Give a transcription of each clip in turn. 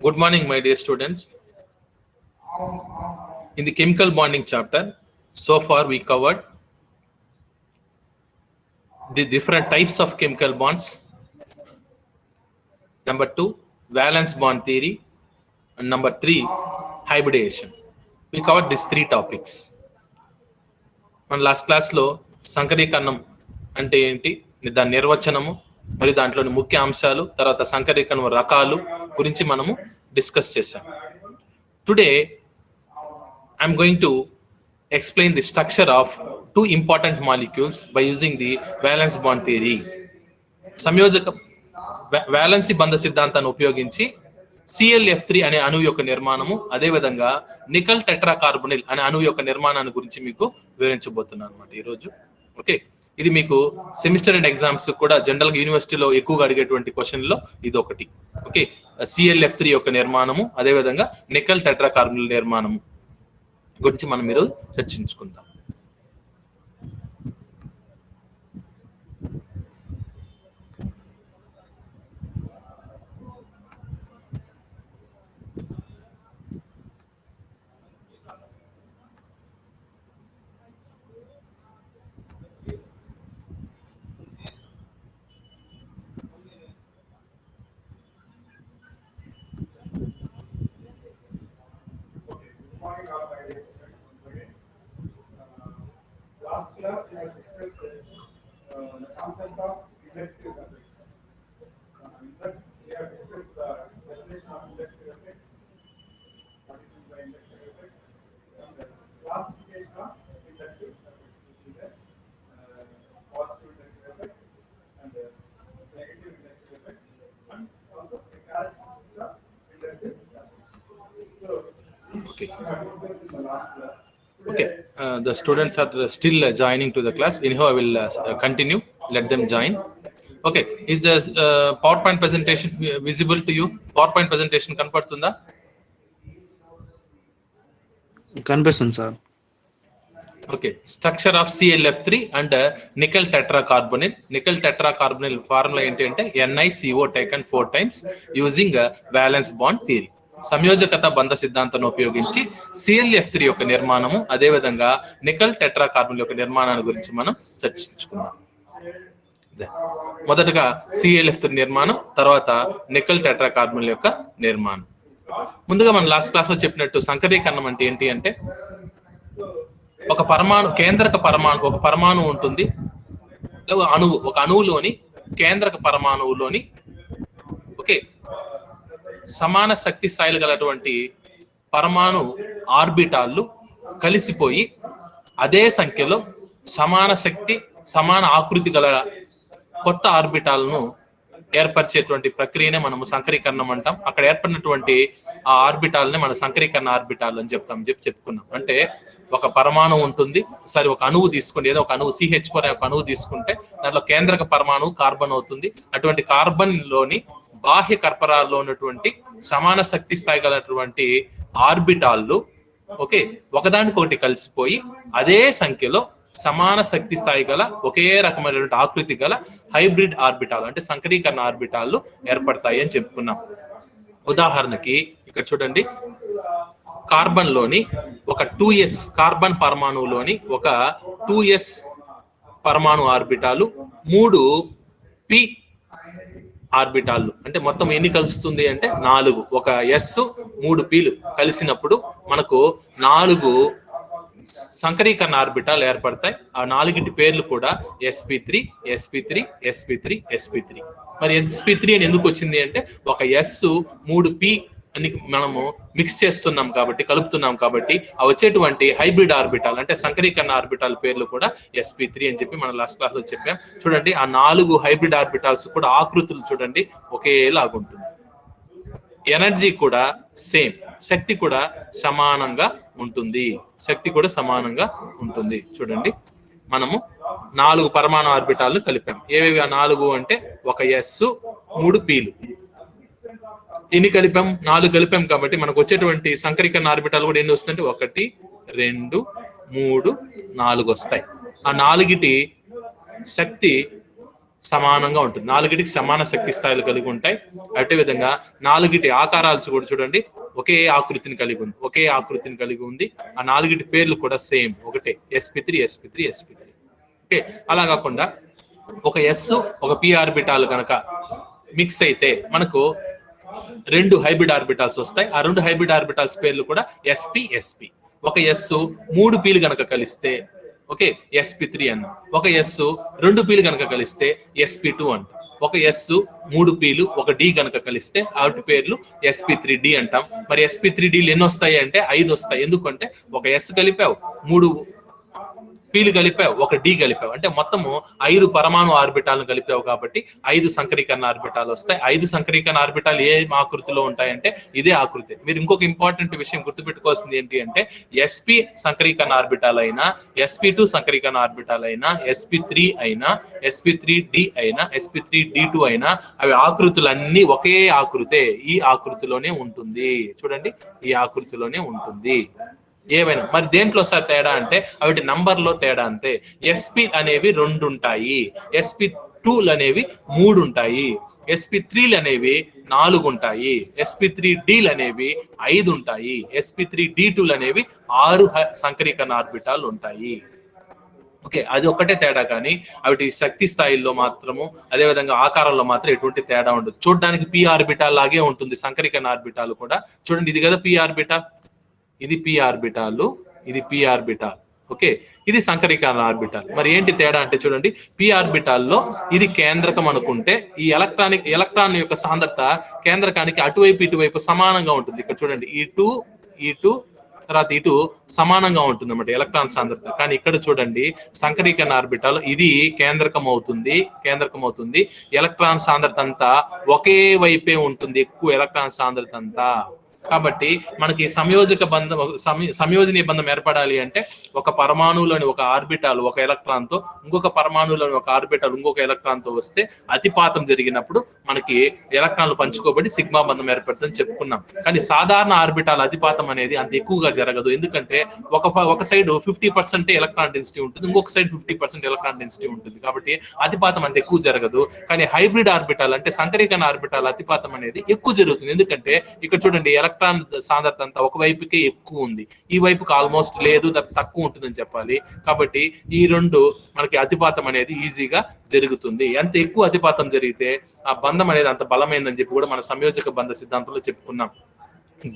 Good morning, my dear students. In the chemical bonding chapter, so far we covered the different types of chemical bonds. Number 2, valence bond theory. And number 3, hybridization. We covered these 3 topics. మన last క్లాస్లో సంకరీకరణం అంటే ఏంటి, దాని నిర్వచనము మరియు దాంట్లోని ముఖ్య అంశాలు, తర్వాత సంకరీకరణ రకాలు గురించి మనము డిస్కస్ చేశాం. Today I'm going to explain the structure of 2 important molecules by using the valence bond theory. సంయోజక వాలెన్సీ బంధ సిద్ధాంతాన్ని ఉపయోగించి ClF3 అనే అణువు యొక్క నిర్మాణము, అదేవిధంగా నికల్ టెట్రాకార్బొనిల్ అనే అణువు యొక్క నిర్మాణాన్ని గురించి మీకు వివరించబోతున్నాను అనమాట ఈరోజు. ఓకే, ఇది మీకు సెమిస్టర్ అండ్ ఎగ్జామ్స్ కూడా జనరల్ గా యూనివర్సిటీలో ఎక్కువగా అడిగేటువంటి క్వశ్చన్ లో ఇది ఒకటి. ఓకే, ClF3 యొక్క నిర్మాణము, అదేవిధంగా నికల్ టెట్రాకార్బొనిల్ నిర్మాణము గురించి మనం ఈరోజు చర్చించుకుందాం. Okay, the students are still joining to the class. Anyhow, I will continue. Let them join. Okay, is the PowerPoint presentation visible to you? PowerPoint presentation కనపడుతుందా? కనిపిస్తుంది sir. Okay, structure of ClF3 and nickel tetracarbonyl. Nickel tetracarbonyl formula ఏంటి అంటే NiCO taken 4 times using valence bond theory. సంయోజకత బంధ సిద్ధాంతాన్ని ఉపయోగించి ClF3 యొక్క నిర్మాణము, అదేవిధంగా నికల్ టెట్రాకార్బొనిల్ యొక్క నిర్మాణాన్ని గురించి మనం చర్చించుకుందాం. మొదటగా ClF3 నిర్మాణం, తర్వాత నికల్ టెట్రాకార్బొనిల్ యొక్క నిర్మాణం. ముందుగా మనం లాస్ట్ క్లాస్ లో చెప్పినట్టు సంకరీకరణం అంటే ఏంటి అంటే ఒక పరమాణు, కేంద్రక పరమాణు, ఒక పరమాణు ఉంటుంది, అణువు, ఒక అణువులోని కేంద్రక పరమాణువులోని ఓకే సమాన శక్తి స్థాయిలు గలటువంటి పరమాణు ఆర్బిటాళ్ళు కలిసిపోయి అదే సంఖ్యలో సమాన శక్తి, సమాన ఆకృతి గల కొత్త ఆర్బిటాలను ఏర్పరిచేటువంటి ప్రక్రియనే మనము సంకరీకరణం అంటాం. అక్కడ ఏర్పడినటువంటి ఆ ఆర్బిటాల్ని మన సంకరీకరణ ఆర్బిటాల్ అని చెప్పుకున్నాం. అంటే ఒక పరమాణు ఉంటుంది, సరే ఒక అణువు తీసుకోండి, ఏదో ఒక అణువు CH4 అనే ఒక అణువు తీసుకుంటే దాంట్లో కేంద్రక పరమాణువు కార్బన్ అవుతుంది. అటువంటి కార్బన్ లోని బాహ్య కర్పరాల్లో ఉన్నటువంటి సమాన శక్తి స్థాయి గలటువంటి ఆర్బిటాళ్ళు ఓకే ఒకదానికొకటి కలిసిపోయి అదే సంఖ్యలో సమాన శక్తి స్థాయి గల ఒకే రకమైనటువంటి ఆకృతి గల హైబ్రిడ్ ఆర్బిటాల్ అంటే సంకరీకరణ ఆర్బిటాళ్ళు ఏర్పడతాయి అని చెప్పుకున్నాం. ఉదాహరణకి ఇక్కడ చూడండి, కార్బన్ లోని ఒక 2s కార్బన్ పరమాణువులోని ఒక 2s పరమాణు ఆర్బిటాలు 3 p ఆర్బిటాళ్ళు, అంటే మొత్తం ఎన్ని కలుస్తుంది అంటే 4, ఒక s 3 pలు కలిసినప్పుడు మనకు 4 సంకరీకరణ ఆర్బిటాలు ఏర్పడతాయి. ఆ 4టి పేర్లు కూడా sp3 sp3 sp3 sp3. మరి sp3 అని ఎందుకు వచ్చింది అంటే ఒక s 3p అని మనము మిక్స్ చేస్తున్నాం కాబట్టి, కలుపుతున్నాం కాబట్టి ఆ వచ్చేటువంటి హైబ్రిడ్ ఆర్బిటాల్ అంటే సంకరీకరణ ఆర్బిటాల్ పేర్లు కూడా sp3 అని చెప్పి మనం లాస్ట్ క్లాస్ లో చెప్పాం. చూడండి, ఆ 4 హైబ్రిడ్ ఆర్బిటాల్స్ కూడా ఆకృతులు చూడండి ఒకేలాగుంటుంది. ఎనర్జీ కూడా సేమ్, శక్తి కూడా సమానంగా ఉంటుంది. చూడండి, మనము 4 పరమాణు ఆర్బిటాలను కలిపాం. ఏవేవి ఆ 4 అంటే ఒక s 3 pలు. ఎన్ని కలిపాం? 4 కలిపాం కాబట్టి మనకు వచ్చేటువంటి సంకరీకరణ ఆర్బిటాల్ కూడా ఎన్ని వస్తాయంటే 1 2 3 4 వస్తాయి. ఆ 4టి శక్తి సమానంగా ఉంటుంది. 4టికి సమాన శక్తి స్థాయిలు కలిగి ఉంటాయి. అదే విధంగా 4టి ఆకారాలు కూడా చూడండి ఒకే ఆకృతిని కలిగి ఉంది, ఒకే ఆకృతిని కలిగి ఉంది. ఆ 4టి పేర్లు కూడా సేమ్ ఒకటే, sp3 sp3 sp3. ఓకే, అలా కాకుండా ఒక ఎస్ ఒక పి ఆర్బిటాల్ కనుక మిక్స్ అయితే మనకు 2 హైబ్రిడ్ ఆర్బిటాల్స్ వస్తాయి. ఆ 2 హైబ్రిడ్ ఆర్బిటాల్స్ పేర్లు కూడా sp sp. ఒక ఎస్ 3 పీలు కనుక కలిస్తే ఓకే sp3 అన్న, ఒక ఎస్ 2 పీలు కనుక కలిస్తే sp2 అంట, ఒక ఎస్ 3 పీలు ఒక డి కనుక కలిస్తే వాటి పేర్లు sp3d అంటాం. మరి sp3dలు ఎన్ని వస్తాయి అంటే 5 వస్తాయి. ఎందుకంటే ఒక ఎస్ కలిపావు, 3 పీలు కలిపావు, ఒక డి కలిపావు, అంటే మొత్తము 5 పరమాణు ఆర్బిటాలను కలిపావు కాబట్టి 5 సంకరీకరణ ఆర్బిటాలు వస్తాయి. 5 సంకరీకరణ ఆర్బిటాలు ఏ ఆకృతిలో ఉంటాయంటే ఇదే ఆకృతి. మీరు ఇంకొక ఇంపార్టెంట్ విషయం గుర్తుపెట్టుకోవాల్సింది ఏంటి అంటే sp సంకరీకరణ ఆర్బిటాల్ అయినా, sp2 సంకరీకరణ ఆర్బిటాల్ అయినా, sp3 అయినా, sp3d అయినా, sp3d2 అయినా అవి ఆకృతులన్నీ ఒకే ఆకృతే, ఈ ఆకృతిలోనే ఉంటుంది. చూడండి, ఈ ఆకృతిలోనే ఉంటుంది ఏవైనా. మరి దేంట్లో సార్ తేడా అంటే అవి నంబర్లో తేడా అంతే. sp అనేవి 2 ఉంటాయి, sp2లు అనేవి 3 ఉంటాయి, sp3లు అనేవి 4 ఉంటాయి, sp3dలు అనేవి 5 ఉంటాయి, sp3d2లు అనేవి 6 సంకరీకరణ ఆర్బిటాలు ఉంటాయి. ఓకే, అది ఒక్కటే తేడా, కానీ అవి శక్తి స్థాయిల్లో మాత్రము అదేవిధంగా ఆకారంలో మాత్రం ఎటువంటి తేడా ఉండదు. చూడడానికి పి ఆర్బిటాల్ లాగే ఉంటుంది సంకరీకరణ ఆర్బిటాల్ కూడా. చూడండి, ఇది కదా పి ఆర్బిటాల్, ఇది పి ఆర్బిటాల్, ఇది పి ఆర్బిటాల్. ఓకే, ఇది సంకరీకరణ ఆర్బిటాల్. మరి ఏంటి తేడా అంటే చూడండి, పి ఆర్బిటాల్లో ఇది కేంద్రకం అనుకుంటే ఈ ఎలక్ట్రాన్ యొక్క సాంద్రత కేంద్రకానికి అటువైపు ఇటువైపు సమానంగా ఉంటుంది. ఇక్కడ చూడండి, ఇటు తర్వాత ఇటు సమానంగా ఉంటుంది అన్నమాట ఎలక్ట్రాన్ సాంద్రత. కానీ ఇక్కడ చూడండి సంకరీకరణ ఆర్బిటాల్ ఇది కేంద్రకం అవుతుంది, ఎలక్ట్రాన్ సాంద్రత అంతా ఒకే వైపే ఉంటుంది, ఎక్కువ ఎలక్ట్రాన్ సాంద్రత అంతా. కాబట్టి మనకి సంయోజనీయ బంధం ఏర్పడాలి అంటే ఒక పరమాణువులోని ఒక ఆర్బిటాల్ ఒక ఎలక్ట్రాన్ తో, ఇంకొక పరమాణువులోని ఒక ఆర్బిటాల్ ఇంకొక ఎలక్ట్రాన్ తో వస్తే అతిపాతం జరిగినప్పుడు మనకి ఎలక్ట్రాన్లు పంచుకోబడి సిగ్మా బంధం ఏర్పడుతుందని చెప్పుకున్నాం. కానీ సాధారణ ఆర్బిటాల్ అతిపాతం అనేది అంత ఎక్కువగా జరగదు. ఎందుకంటే ఒక సైడ్ 50% ఎలక్ట్రాన్ డెన్సిటీ ఉంటుంది, ఇంకొక సైడ్ 50% ఎలక్ట్రాన్ డెన్సిటీ ఉంటుంది. కాబట్టి అతిపాతం అంత ఎక్కువ జరగదు. కానీ హైబ్రిడ్ ఆర్బిటాల్ అంటే సంకరీకరణ ఆర్బిటాల్ అతిపాతం అనేది ఎక్కువ జరుగుతుంది. ఎందుకంటే ఇక్కడ చూడండి ఎలక్ట్రాన్ సాంద్రత అంతా ఒక వైపుకే ఎక్కువ ఉంది, ఈ వైపుకి ఆల్మోస్ట్ లేదు, తక్కువ ఉంటుందని చెప్పాలి. కాబట్టి ఈ 2 మనకి అతిపాతం అనేది ఈజీగా జరుగుతుంది. ఎంత ఎక్కువ అతిపాతం జరిగితే ఆ బంధం అనేది అంత బలమైందని చెప్పి కూడా మన సంయోజక బంధ సిద్ధాంతంలో చెప్పుకున్నాం.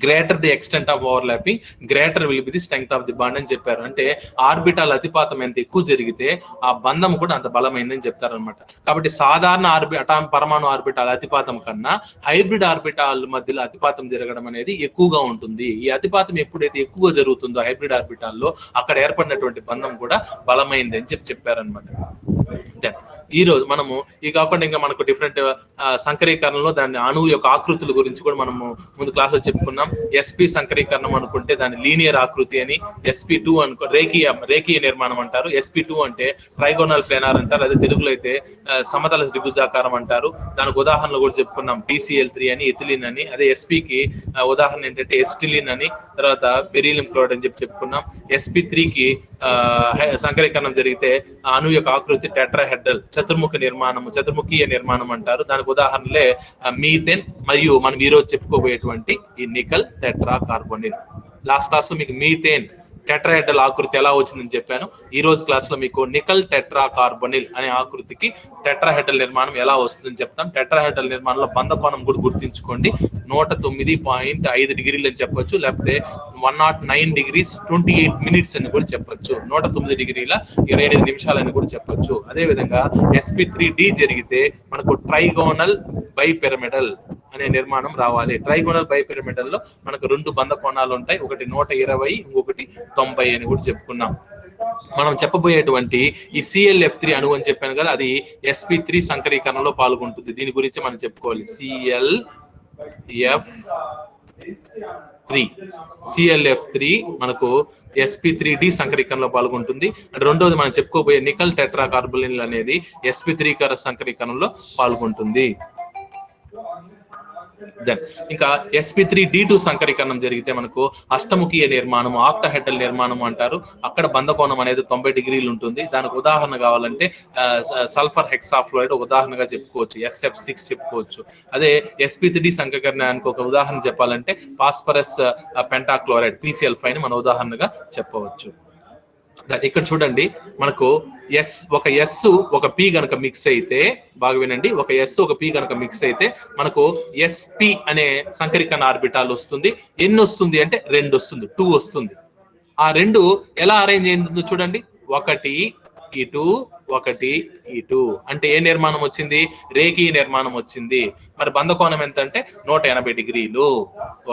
Greater the extent of overlapping greater will be the strength of the bond అని చెప్పారు. అంటే ఆర్బిటాల్ అతిపాతం ఎంత ఎక్కువ జరిగితే ఆ బంధం కూడా అంత బలమైందని చెప్తారనమాట. కాబట్టి సాధారణ పరమాణు ఆర్బిటాల్ అతిపాతం కన్నా హైబ్రిడ్ ఆర్బిటాల్ మధ్యలో అతిపాతం జరగడం అనేది ఎక్కువగా ఉంటుంది. ఈ అతిపాతం ఎప్పుడైతే ఎక్కువగా జరుగుతుందో హైబ్రిడ్ ఆర్బిటాల్లో అక్కడ ఏర్పడినటువంటి బంధం కూడా బలమైంది అని చెప్పారనమాట. ఈ రోజు మనము ఈ కాకుండా ఇంకా మనకు డిఫరెంట్ సంకరీకరణలో దాని అణువు యొక్క ఆకృతుల గురించి కూడా మనము ముందు క్లాస్ లో చెప్పుకున్నాం. sp సంకరీకరణం అనుకుంటే దాని లీనియర్ ఆకృతి అని, sp2 అనుకో రేఖీయ నిర్మాణం అంటారు, sp2 అంటే ట్రైగోనల్ ప్లేనార్ అంటారు, అదే తెలుగులో అయితే సమతల త్రిభుజాకారం అంటారు. దానికి ఉదాహరణలు కూడా చెప్పుకున్నాం, BCl3 అని, ఎథిలిన్ అని. అదే sp కి ఉదాహరణ ఏంటంటే ఎస్టిలిన్ అని, తర్వాత బెరీలియం క్లోరైడ్ అని చెప్పుకున్నాం. sp3కి సంకరీకరణం జరిగితే అణువు యొక్క ఆకృతి టెట్రాహెడ్రల్ చతుర్ముఖీయ నిర్మాణం అంటారు. దానికి ఉదాహరణలే మీథేన్ మరియు మనం ఈరోజు చెప్పుకోబోయేటువంటి ఈ nickel tetra carbonyl. Last class లో మీకు మీథేన్ టెట్రాహెడ్రల్ ఆకృతి ఎలా వచ్చిందని చెప్పాను. ఈ రోజు క్లాస్ లో మీకు నికల్ టెట్రా కార్బోనిల్ అనే ఆకృతికి టెట్రాహెడ్రల్ నిర్మాణం ఎలా వస్తుందని చెప్తాం. టెట్రాహెడ్రల్ నిర్మాణంలో బంధ కోణం కూడా గుర్తుంచుకోండి, 109.5 డిగ్రీలు అని చెప్పొచ్చు, లేకపోతే 109 degrees 28 minutes అని కూడా చెప్పొచ్చు, 109 డిగ్రీల 25 నిమిషాలని కూడా చెప్పొచ్చు. అదే విధంగా sp3d జరిగితే మనకు ట్రైగోనల్ బైపిరమిడల్ అనే నిర్మాణం రావాలి. ట్రైగోనల్ బైపిరమిడల్ లో మనకు 2 బంధ కోణాలు ఉంటాయి, ఒకటి 120, ఇంకొకటి 90 అని కూడా చెప్పుకున్నాం. మనం చెప్పబోయేటువంటి ఈ ClF3 అణువు అని చెప్పాను కదా, అది sp3 సంకరీకరణలో పాల్గొంటుంది. దీని గురించి మనం చెప్పుకోవాలి. ClF3 మనకు sp3d సంకరీకరణలో పాల్గొంటుంది. అండ్ రెండోది మనం చెప్పుకోబోయే నికల్ టెట్రా కార్బోనిల్ అనేది sp3 సంకరీకరణలో పాల్గొంటుంది. దెన్ ఇంకా sp3d2 సంకరీకరణం జరిగితే మనకు అష్టముఖీయ నిర్మాణం, ఆక్టాహెడ్రల్ నిర్మాణం అంటారు. అక్కడ బంధకోణం అనేది 90 డిగ్రీలు ఉంటుంది. దానికి ఉదాహరణ కావాలంటే సల్ఫర్ హెక్సాఫ్లోరైడ్ ఉదాహరణగా చెప్పుకోవచ్చు, SF6 చెప్పుకోవచ్చు. అదే sp3d సంకరీకరణానికి ఒక ఉదాహరణ చెప్పాలంటే ఫాస్ఫరస్ పెంటాక్లోరైడ్ PCl5 ని మన ఉదాహరణగా చెప్పవచ్చు. ఇక్కడ చూడండి, మనకు ఒక ఎస్ ఒక పి గనక మిక్స్ అయితే, బాగా వినండి, ఒక ఎస్ ఒక పి గనక మిక్స్ అయితే మనకు SP అనే సంకరీకరణ ఆర్బిటాల్ వస్తుంది. ఎన్ని వస్తుంది అంటే 2 వస్తుంది, 2 వస్తుంది. ఆ 2 ఎలా అరేంజ్ అయిందో చూడండి, ఒకటి ఇటు ఒకటి ఇటు, అంటే ఏ నిర్మాణం వచ్చింది? రేఖీయ నిర్మాణం వచ్చింది. మరి బంధకోణం ఎంత అంటే 180 డిగ్రీలు.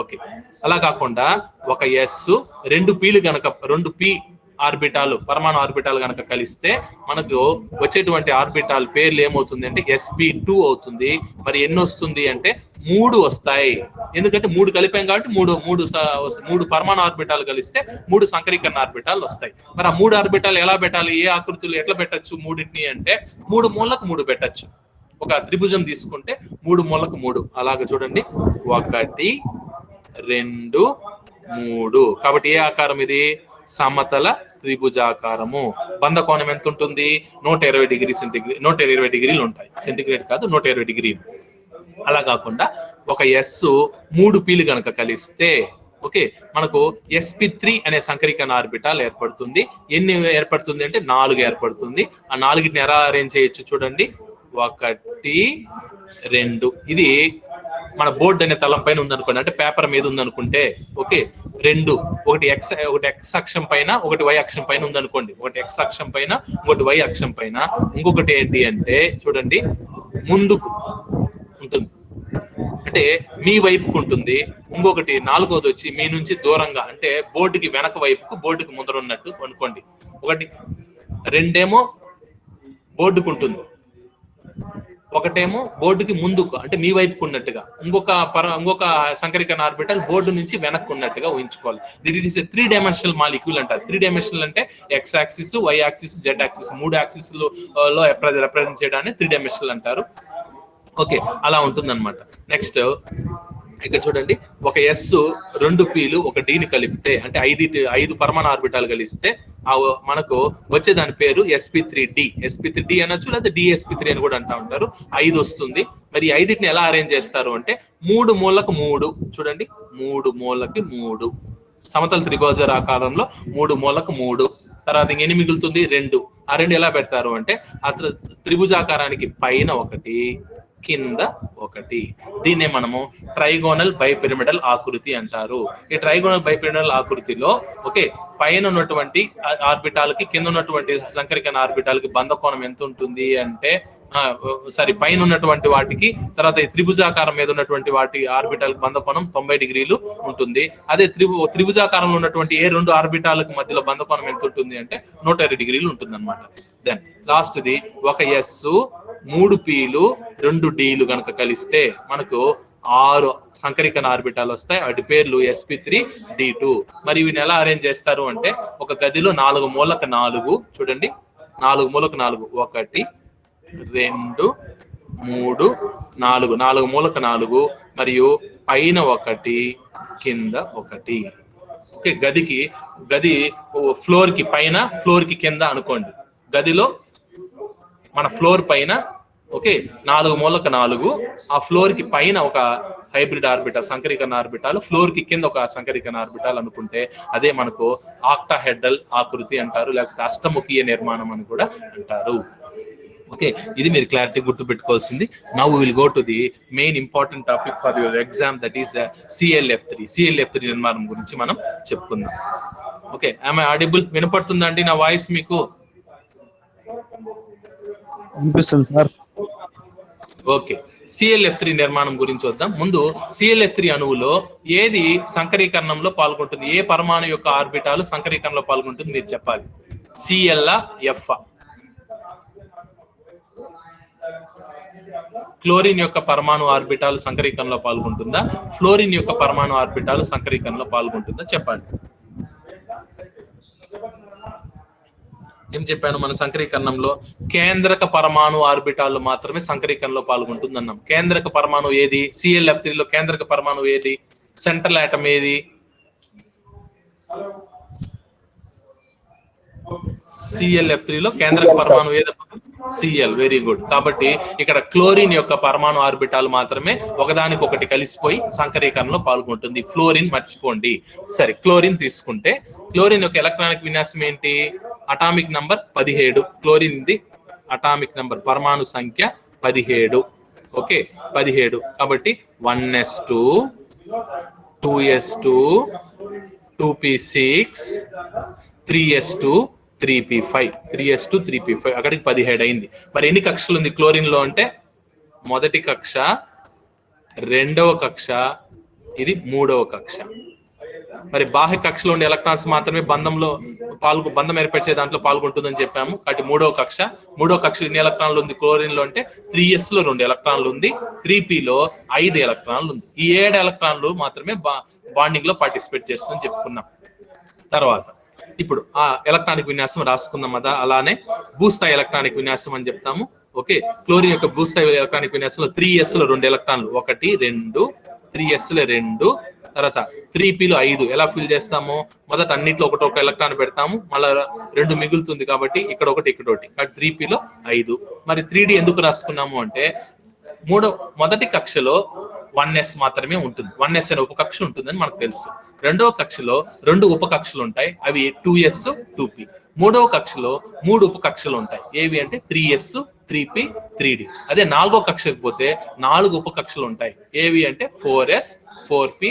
ఓకే, అలా కాకుండా ఒక ఎస్ 2 పీలు గనక 2 పి ఆర్బిటాల్ పరమాణు ఆర్బిటాల్ కనుక కలిస్తే మనకు వచ్చేటువంటి ఆర్బిటాల్ పేర్లు ఏమవుతుంది అంటే sp2 అవుతుంది. మరి ఎన్ని వస్తుంది అంటే 3 వస్తాయి. ఎందుకంటే 3 కలిపాం కాబట్టి మూడు పరమాణు ఆర్బిటాల్ కలిస్తే 3 సంకరీకరణ ఆర్బిటాల్ వస్తాయి. మరి ఆ 3 ఆర్బిటాల్ ఎలా పెట్టాలి? ఏ ఆకృతులు ఎట్లా పెట్టచ్చు 3టిని అంటే 3 మూలకు 3 పెట్టచ్చు. ఒక త్రిభుజం తీసుకుంటే 3 మూలకు 3, అలాగ చూడండి, 1 2 3. కాబట్టి ఏ ఆకారం ఇది? సమతల త్రిభుజాకారము. బంధకోణం ఎంత ఉంటుంది? 120 డిగ్రీ సెంటిగ్రేడ్, 120 డిగ్రీలు ఉంటాయి. సెంటిగ్రేడ్ కాదు, 120 డిగ్రీలు. అలా కాకుండా ఒక ఎస్ 3 పీలు గనక కలిస్తే ఓకే, మనకు sp3 అనే సంకరీకరణ ఆర్బిటాల్ ఏర్పడుతుంది. ఎన్ని ఏర్పడుతుంది అంటే 4 ఏర్పడుతుంది. ఆ 4ని ఎలా అరేంజ్ చేయొచ్చు చూడండి, 1 2. ఇది మన బోర్డు అనే తలం పైన ఉందనుకోండి, అంటే పేపర్ మీద ఉందనుకుంటే ఓకే, 2, ఒకటి ఎక్స్ అక్షం పైన, ఒకటి y అక్షం పైన ఉందనుకోండి. ఒకటి x అక్షం పైన, ఇంకోటి y అక్షం పైన. ఇంకొకటి ఏంటి అంటే చూడండి, ముందుకు ఉంటుంది, అంటే మీ వైపుకు ఉంటుంది. ఇంకొకటి 4వది వచ్చి మీ నుంచి దూరంగా, అంటే బోర్డుకి వెనక వైపుకు, బోర్డుకి ముందర ఉన్నట్టు అనుకోండి. ఒకటి 2 బోర్డుకు ఉంటుంది, ఒకటేమో బోర్డుకి ముందుకు, అంటే మీ వైపుకు ఉన్నట్టుగా. ఇంకొక సంకరీకరణ ఆర్బిటల్ బోర్డు నుంచి వెనక్కు ఉన్నట్టుగా ఊహించుకోవాలి. దిట్ ఈస్ 3 డైమెన్షనల్ మాలిక్యూల్ అంటారు. 3 డైమెన్షనల్ అంటే x axis, y axis, z axis, 3 axis లో రిప్రజెంట్ చేయడాన్ని 3 డైమెన్షనల్ అంటారు. ఓకే, అలా ఉంటుంది అనమాట. నెక్స్ట్ ఇక్కడ చూడండి, ఒక ఎస్ 2 పీలు ఒక డీని కలిపితే, అంటే 5 పరమాణు ఆర్బిటాలు కలిస్తే మనకు వచ్చే దాని పేరు sp3d. sp3d అనొచ్చు, లేదా dsp3 అని కూడా అంటా ఉంటారు. 5 వస్తుంది. మరి 5ని ఎలా అరేంజ్ చేస్తారు అంటే 3 మూలకు 3, చూడండి, 3 మూలకి 3, సమతల త్రిభుజాకారంలో 3 మూలకు 3. తర్వాత ఇంకెన్ని మిగులుతుంది? 2. ఆ 2 ఎలా పెడతారు అంటే అసలు త్రిభుజాకారానికి పైన 1, కింద 1. దీన్నే మనము ట్రైగోనల్ బైపిరమిడల్ ఆకృతి అంటారు. ఈ ట్రైగోనల్ బైపిరమిడల్ ఆకృతిలో ఓకే, పైన ఉన్నటువంటి ఆర్బిటాల్ కి, కింద ఉన్నటువంటి సంకరీకరణ ఆర్బిటాల్ కి బంధకోణం ఎంత ఉంటుంది అంటే పైన ఉన్నటువంటి వాటికి, తర్వాత ఈ త్రిభుజాకారం మీద ఉన్నటువంటి వాటి ఆర్బిటాల్ బంధకోణం 90 డిగ్రీలు ఉంటుంది. అదే త్రిభుజాకారంలో ఉన్నటువంటి ఏ 2 ఆర్బిటాలకు మధ్యలో బంధకోణం ఎంత ఉంటుంది అంటే 120 డిగ్రీలు ఉంటుంది అనమాట. దెన్ లాస్ట్ ది ఒక ఎస్ 3 పీలు 2 డీలు గనక కలిస్తే మనకు 6 సంకరీకరణ ఆర్బిటాలు వస్తాయి. వాటి పేర్లు sp3d2. మరి వీటిని ఎలా అరేంజ్ చేస్తారు అంటే ఒక గదిలో 4 మూలకు 4, చూడండి, 4 మూలకు 4, 1 2 3 4, 4 మూలకు 4, మరియు పైన 1, కింద 1. ఓకే, గది ఫ్లోర్ కి పైన, ఫ్లోర్ కి కింద అనుకోండి. గదిలో మన ఫ్లోర్ పైన ఓకే 4 మూలకు 4, ఆ ఫ్లోర్ కి పైన ఒక హైబ్రిడ్ ఆర్బిటాల్ సంకరీకరణ ఆర్బిటాల్, ఫ్లోర్ కి కింద ఒక సంకరీకరణ ఆర్బిటాల్ అనుకుంటే అదే మనకు ఆక్టాహెడ్రల్ ఆకృతి అంటారు, లేకపోతే అష్టముఖీయ నిర్మాణం అని కూడా అంటారు. ఓకే, ఇది మీరు క్లారిటీ గుర్తుపెట్టుకోవాల్సింది. Now will go to the main important topic for your exam, that is CLF3. CLF3 నిర్మాణం గురించి మనం చెప్పుకుందాం. ఓకే, ఆమె ఆడిబుల్? వినపడుతుందా అండి నా వాయిస్ మీకు? వినిపిస్తుంది సార్. ఓకే, CLF3 నిర్మాణం గురించి వద్దాం. ముందు CLF3 అణువులో ఏది సంకరీకరణంలో పాల్గొంటుంది? ఏ పరమాణు యొక్క ఆర్బిటాలు సంకరీకరణలో పాల్గొంటుంది మీరు చెప్పాలి. Cl F. క్లోరిన్ యొక్క పరమాణు ఆర్బిటాలు సంకరీకరణలో పాల్గొంటుందా? ఫ్లోరిన్ యొక్క పరమాణు ఆర్బిటాలు సంకరీకరణలో పాల్గొంటుందా? చెప్పండి. ఏం చెప్పాను మన సంకరీకరణంలో? కేంద్రక పరమాణు ఆర్బిటాల్లో మాత్రమే సంకరీకరణలో పాల్గొంటుంది అన్నాం. కేంద్రక పరమాణు ఏది? ClF3 లో కేంద్రక పరమాణు ఏది? సెంట్రల్ ఆటమ్ ఏది? ClF3 లో కేంద్రక పరమాణు ఏది? Cl. Very good. కాబట్టి ఇక్కడ క్లోరిన్ యొక్క పరమాణు ఆర్బిటాలు మాత్రమే ఒకదానికొకటి కలిసిపోయి సంకరీకరణలో పాల్గొంటుంది. ఫ్లోరిన్ మర్చిపోండి. సరే, క్లోరిన్ తీసుకుంటే క్లోరిన్ యొక్క ఎలక్ట్రానిక్ విన్యాసం ఏంటి? Atomic number 17. క్లోరిన్ ఇది అటామిక్ నంబర్, పరమాణు సంఖ్య 17. ఓకే, 17. కాబట్టి 1s2 2s2 2p6 3s2 3p5 3s2 3p5 అక్కడికి 17 అయింది. మరి ఎన్ని కక్షలు ఉంది క్లోరిన్ లో అంటే? మొదటి కక్ష, రెండవ కక్ష, ఇది మూడవ కక్ష. మరి బాహ్య కక్షలో ఉండే ఎలక్ట్రాన్స్ మాత్రమే బంధం ఏర్పరిచే దాంట్లో పాల్గొంటుందని చెప్పాము. కాబట్టి మూడవ కక్ష ఎన్ని ఎలక్ట్రాన్లు ఉంది క్లోరిన్ లో అంటే? 3s లో 2 ఎలక్ట్రాన్లు ఉంది, 3p లో 5 ఎలక్ట్రాన్లు ఉంది. ఈ 7 ఎలక్ట్రాన్లు మాత్రమే బాండింగ్ లో పార్టిసిపేట్ చేస్తుందని చెప్పుకున్నాం. తర్వాత ఇప్పుడు ఆ ఎలక్ట్రానిక్ విన్యాసం రాసుకుందాం కదా. అలానే భూస్థాయి ఎలక్ట్రానిక్ విన్యాసం అని చెప్తాము. ఓకే, క్లోరిన్ యొక్క భూస్థాయి ఎలక్ట్రానిక్ విన్యాసంలో 3s లో 2 ఎలక్ట్రాన్లు, 1 2, 3s లో 2, తర్వాత 3p లో 5. ఎలా ఫిల్ చేస్తాము? మొదట అన్నిట్లో ఒక ఎలక్ట్రాన్ పెడతాము, మళ్ళీ 2 మిగులుతుంది కాబట్టి ఇక్కడ ఒకటి ఇక్కడ ఒకటి, కాబట్టి 3p లో 5. మరి 3d ఎందుకు రాసుకున్నాము అంటే మొదటి కక్షలో 1s మాత్రమే ఉంటుంది. 1s అనే ఉపకక్ష ఉంటుందని మనకు తెలుసు. రెండవ కక్షలో 2 ఉపకక్షలు ఉంటాయి, అవి 2s 2p. మూడవ కక్షలో 3 ఉపకక్షలు ఉంటాయి, ఏవి అంటే 3s 3p 3d. అదే నాలుగో కక్షకు పోతే 4 ఉపకక్షలు ఉంటాయి, ఏవి అంటే 4s 4p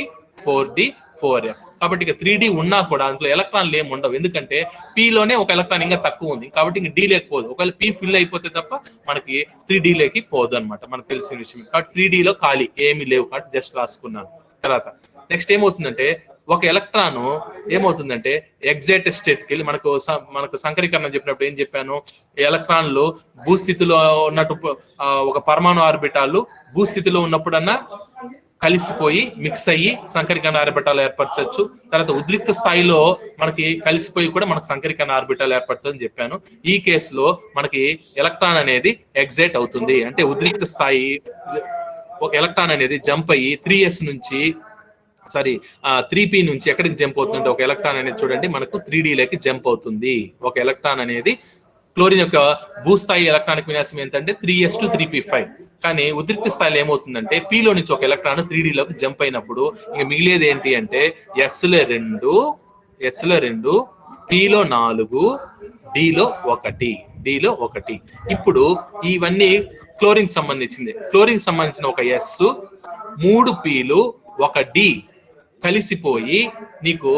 4d 4f. కాబట్టి ఇక 3d ఉన్నా కూడా అందులో ఎలక్ట్రాన్లు ఏమి ఉండవు, ఎందుకంటే p లోనే ఒక ఎలక్ట్రాన్ ఇంకా తక్కువ ఉంది కాబట్టి ఇంక d లేకపోదు. ఒకవేళ p ఫిల్ అయిపోతే తప్ప మనకి 3d లేకి పోదు అనమాట, మనకు తెలిసిన విషయం. కాబట్టి 3d లో ఖాళీ ఏమి లేవు కాబట్టి జస్ట్ రాసుకున్నాను. తర్వాత నెక్స్ట్ ఏమవుతుందంటే ఒక ఎలక్ట్రాన్ ఏమవుతుందంటే ఎగ్జైట్ స్టేట్ కి వెళ్ళి మనకు సంకరీకరణ చెప్పినప్పుడు ఏం చెప్పాను? ఎలక్ట్రాన్లు భూస్థితిలో ఉన్నట్టు ఒక పరమాణు ఆర్బిటాలు భూస్థితిలో ఉన్నప్పుడన్నా కలిసిపోయి మిక్స్ అయ్యి సంకరీకరణ ఆర్బిటాలు ఏర్పరచవచ్చు. తర్వాత ఉద్రిక్త స్థాయిలో మనకి కలిసిపోయి కూడా మనకు సంకరీకరణ ఆర్బిటాలు ఏర్పరచచ్చు అని చెప్పాను. ఈ కేసులో మనకి ఎలక్ట్రాన్ అనేది ఎగ్జైట్ అవుతుంది, అంటే ఉద్రిక్త స్థాయి ఒక ఎలక్ట్రాన్ అనేది జంప్ అయ్యి 3p నుంచి ఎక్కడికి జంప్ అవుతుందంటే ఒక ఎలక్ట్రాన్ అనేది చూడండి మనకు 3d లోకి జంప్ అవుతుంది. ఒక ఎలక్ట్రాన్ అనేది క్లోరిన్ యొక్క భూస్థాయి ఎలక్ట్రానిక్ విన్యాసం ఏంటంటే 3s 3p5. కానీ ఉద్రిక్త స్థాయిలో ఏమవుతుందంటే p లో నుంచి ఒక ఎలక్ట్రాన్ 3d లోకి జంప్ అయినప్పుడు ఇక మిగిలేది ఏంటి అంటే s లో 2 p లో 4 d లో 1. ఇప్పుడు ఇవన్నీ క్లోరిన్ సంబంధించింది. క్లోరిన్ సంబంధించిన ఒక s, 3 pలు 1 d కలిసిపోయి నీకు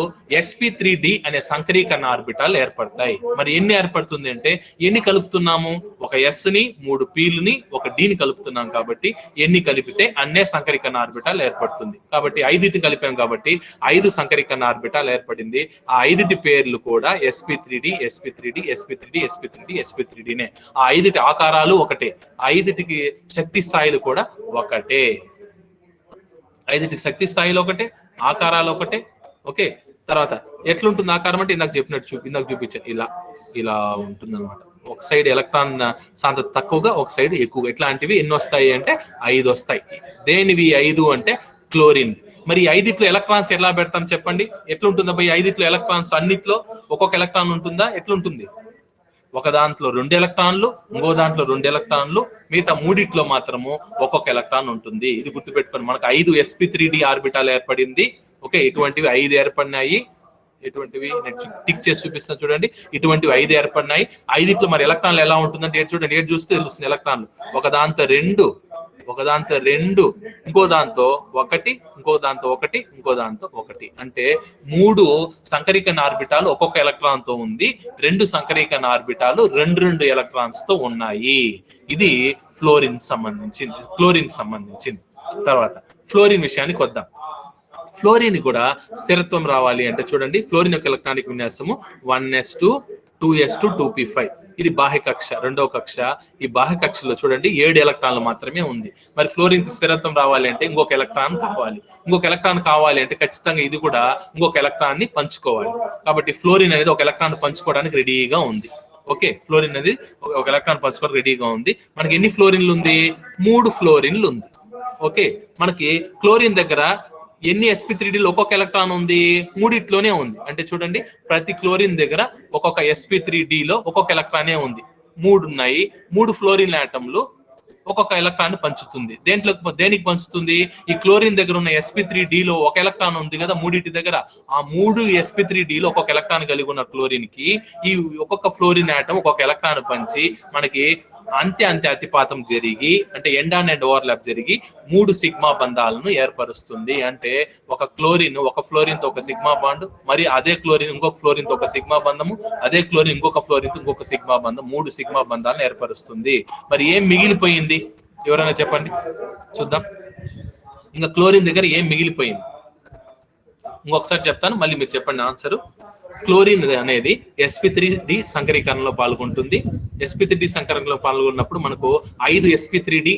sp3d అనే సంకరీకరణ ఆర్బిటాలు ఏర్పడతాయి. మరి ఎన్ని ఏర్పడుతుంది అంటే ఎన్ని కలుపుతున్నాము? ఒక s ని 3 pలని 1 d ని కలుపుతున్నాం కాబట్టి ఎన్ని కలిపితే అన్నే సంకరీకరణ ఆర్బిటాలు ఏర్పడుతుంది. కాబట్టి 5 కలిపాం కాబట్టి 5 సంకరీకరణ ఆర్బిటాలు ఏర్పడింది. ఆ 5 పేర్లు కూడా sp3d sp3d sp3d sp3d sp3d నే. ఆ 5 ఆకారాలు ఒకటే, 5కి శక్తి స్థాయిలు కూడా ఒకటే. 5 శక్తి స్థాయిలో ఒకటే, ఆకారాలు ఒకటే. ఓకే, తర్వాత ఎట్లుంటుంది ఆకారం అంటే ఇందాక చూపించాను, ఇలా ఉంటుంది అనమాట. ఒక సైడ్ ఎలక్ట్రాన్ సాంద్రత తక్కువగా, ఒక సైడ్ ఎక్కువగా. ఇట్లాంటివి ఎన్ని వస్తాయి అంటే 5 వస్తాయి. దేనివి 5 అంటే క్లోరిన్. మరి 5 ఎలక్ట్రాన్స్ ఎలా పెడతాం చెప్పండి? ఎట్లుంటుందా భయ్? 5 ఎలక్ట్రాన్స్ అన్నిట్లో ఒక్కొక్క ఎలక్ట్రాన్ ఉంటుందా? ఎట్లుంటుంది? ఒక దాంట్లో 2 ఎలక్ట్రాన్లు, ఇంకో దాంట్లో 2 ఎలక్ట్రాన్లు, మిగతా 3 మాత్రము ఒక్కొక్క ఎలక్ట్రాన్ ఉంటుంది. ఇది గుర్తుపెట్టుకోండి. మనకు 5 sp3d ఆర్బిటాల్ ఏర్పడింది. ఓకే, ఇటువంటివి 5 ఏర్పడినాయి. ఇటువంటివి నేను టిక్ చేసి చూపిస్తాను చూడండి. ఇటువంటివి 5 ఏర్పడినాయి. 5 మరి ఎలక్ట్రాన్లు ఎలా ఉంటుందంటే చూడండి, చూస్తే తెలుస్తుంది. ఎలక్ట్రాన్లు ఒక దాంతో 2, ఇంకో దాంతో 1, ఇంకో దాంతో 1, ఇంకో దాంతో 1. అంటే 3 సంకరీకరణ ఆర్బిటాలు ఒక్కొక్క ఎలక్ట్రాన్ తో ఉంది. 2 సంకరీకరణ ఆర్బిటాలు 2 ఎలక్ట్రాన్స్ తో ఉన్నాయి. ఇది క్లోరిన్ సంబంధించింది. తర్వాత ఫ్లోరిన్ విషయానికి వద్దాం. ఫ్లోరిన్ కూడా స్థిరత్వం రావాలి అంటే చూడండి, ఫ్లోరిన్ యొక్క ఎలక్ట్రానిక్ విన్యాసము 1s2 2s2 2p5. ఇది బాహ్య కక్ష, రెండవ కక్ష. ఈ బాహ్య కక్షలో చూడండి 7 ఎలక్ట్రాన్లు మాత్రమే ఉంది. మరి ఫ్లోరిన్ స్థిరత్వం రావాలి అంటే ఇంకొక ఎలక్ట్రాన్ కావాలి అంటే ఖచ్చితంగా ఇది కూడా ఇంకొక ఎలక్ట్రాన్ ని పంచుకోవాలి. కాబట్టి ఫ్లోరిన్ అనేది ఒక ఎలక్ట్రాన్ పంచుకోవడానికి రెడీగా ఉంది. ఓకే, ఫ్లోరిన్ అనేది ఒక ఎలక్ట్రాన్ పంచుకోవడం రెడీగా ఉంది. మనకి ఎన్ని ఫ్లోరిన్లు ఉంది? 3 ఫ్లోరిన్లు ఉంది. ఓకే, మనకి క్లోరిన్ దగ్గర ఎన్ని sp3dలు ఒక్కొక్క ఎలక్ట్రాన్ ఉంది? మూడిట్లోనే ఉంది. అంటే చూడండి, ప్రతి క్లోరిన్ దగ్గర ఒక్కొక్క sp3dలో ఒక్కొక్క ఎలక్ట్రానే ఉంది. 3 ఉన్నాయి. 3 ఫ్లోరిన్ ఆటంలు ఒక్కొక్క ఎలక్ట్రాన్ పంచుతుంది. దేనికి పంచుతుంది? ఈ క్లోరిన్ దగ్గర ఉన్న sp3dలో ఒక ఎలక్ట్రాన్ ఉంది కదా మూడింటి దగ్గర, ఆ 3 sp3dలో ఒక్కొక్క ఎలక్ట్రాన్ కలిగి ఉన్న క్లోరిన్ కి ఈ ఒక్కొక్క ఫ్లోరిన్ ఆటం ఒక్కొక్క ఎలక్ట్రాన్ పంచి మనకి అంతే అతిపాతం జరిగి, అంటే ఎండ్ ఆన్ ఎండ్ ఓవర్లాప్ జరిగి 3 సిగ్మా బంధాలను ఏర్పరుస్తుంది. అంటే ఒక ఫ్లోరిన్ తో ఒక సిగ్మా బాండ్, మరి అదే క్లోరిన్ ఇంకొక ఫ్లోరిన్ తో ఒక సిగ్మా బంధము, అదే క్లోరిన్ ఇంకొక ఫ్లోరిన్ తో ఇంకొక సిగ్మా బంధం, 3 సిగ్మా బంధాలను ఏర్పరుస్తుంది. మరి ఏం మిగిలిపోయింది? ఎవరైనా చెప్పండి చూద్దాం. ఇంకా క్లోరిన్ దగ్గర ఏం మిగిలిపోయింది? ఇంకొకసారి చెప్తాను, మళ్ళీ మీరు చెప్పండి ఆన్సర్. క్లోరిన్ అనేది sp3d సంకరీకరణలో పాల్గొంటుంది. sp3d సంకరణలో పాల్గొన్నప్పుడు మనకు 5 sp3d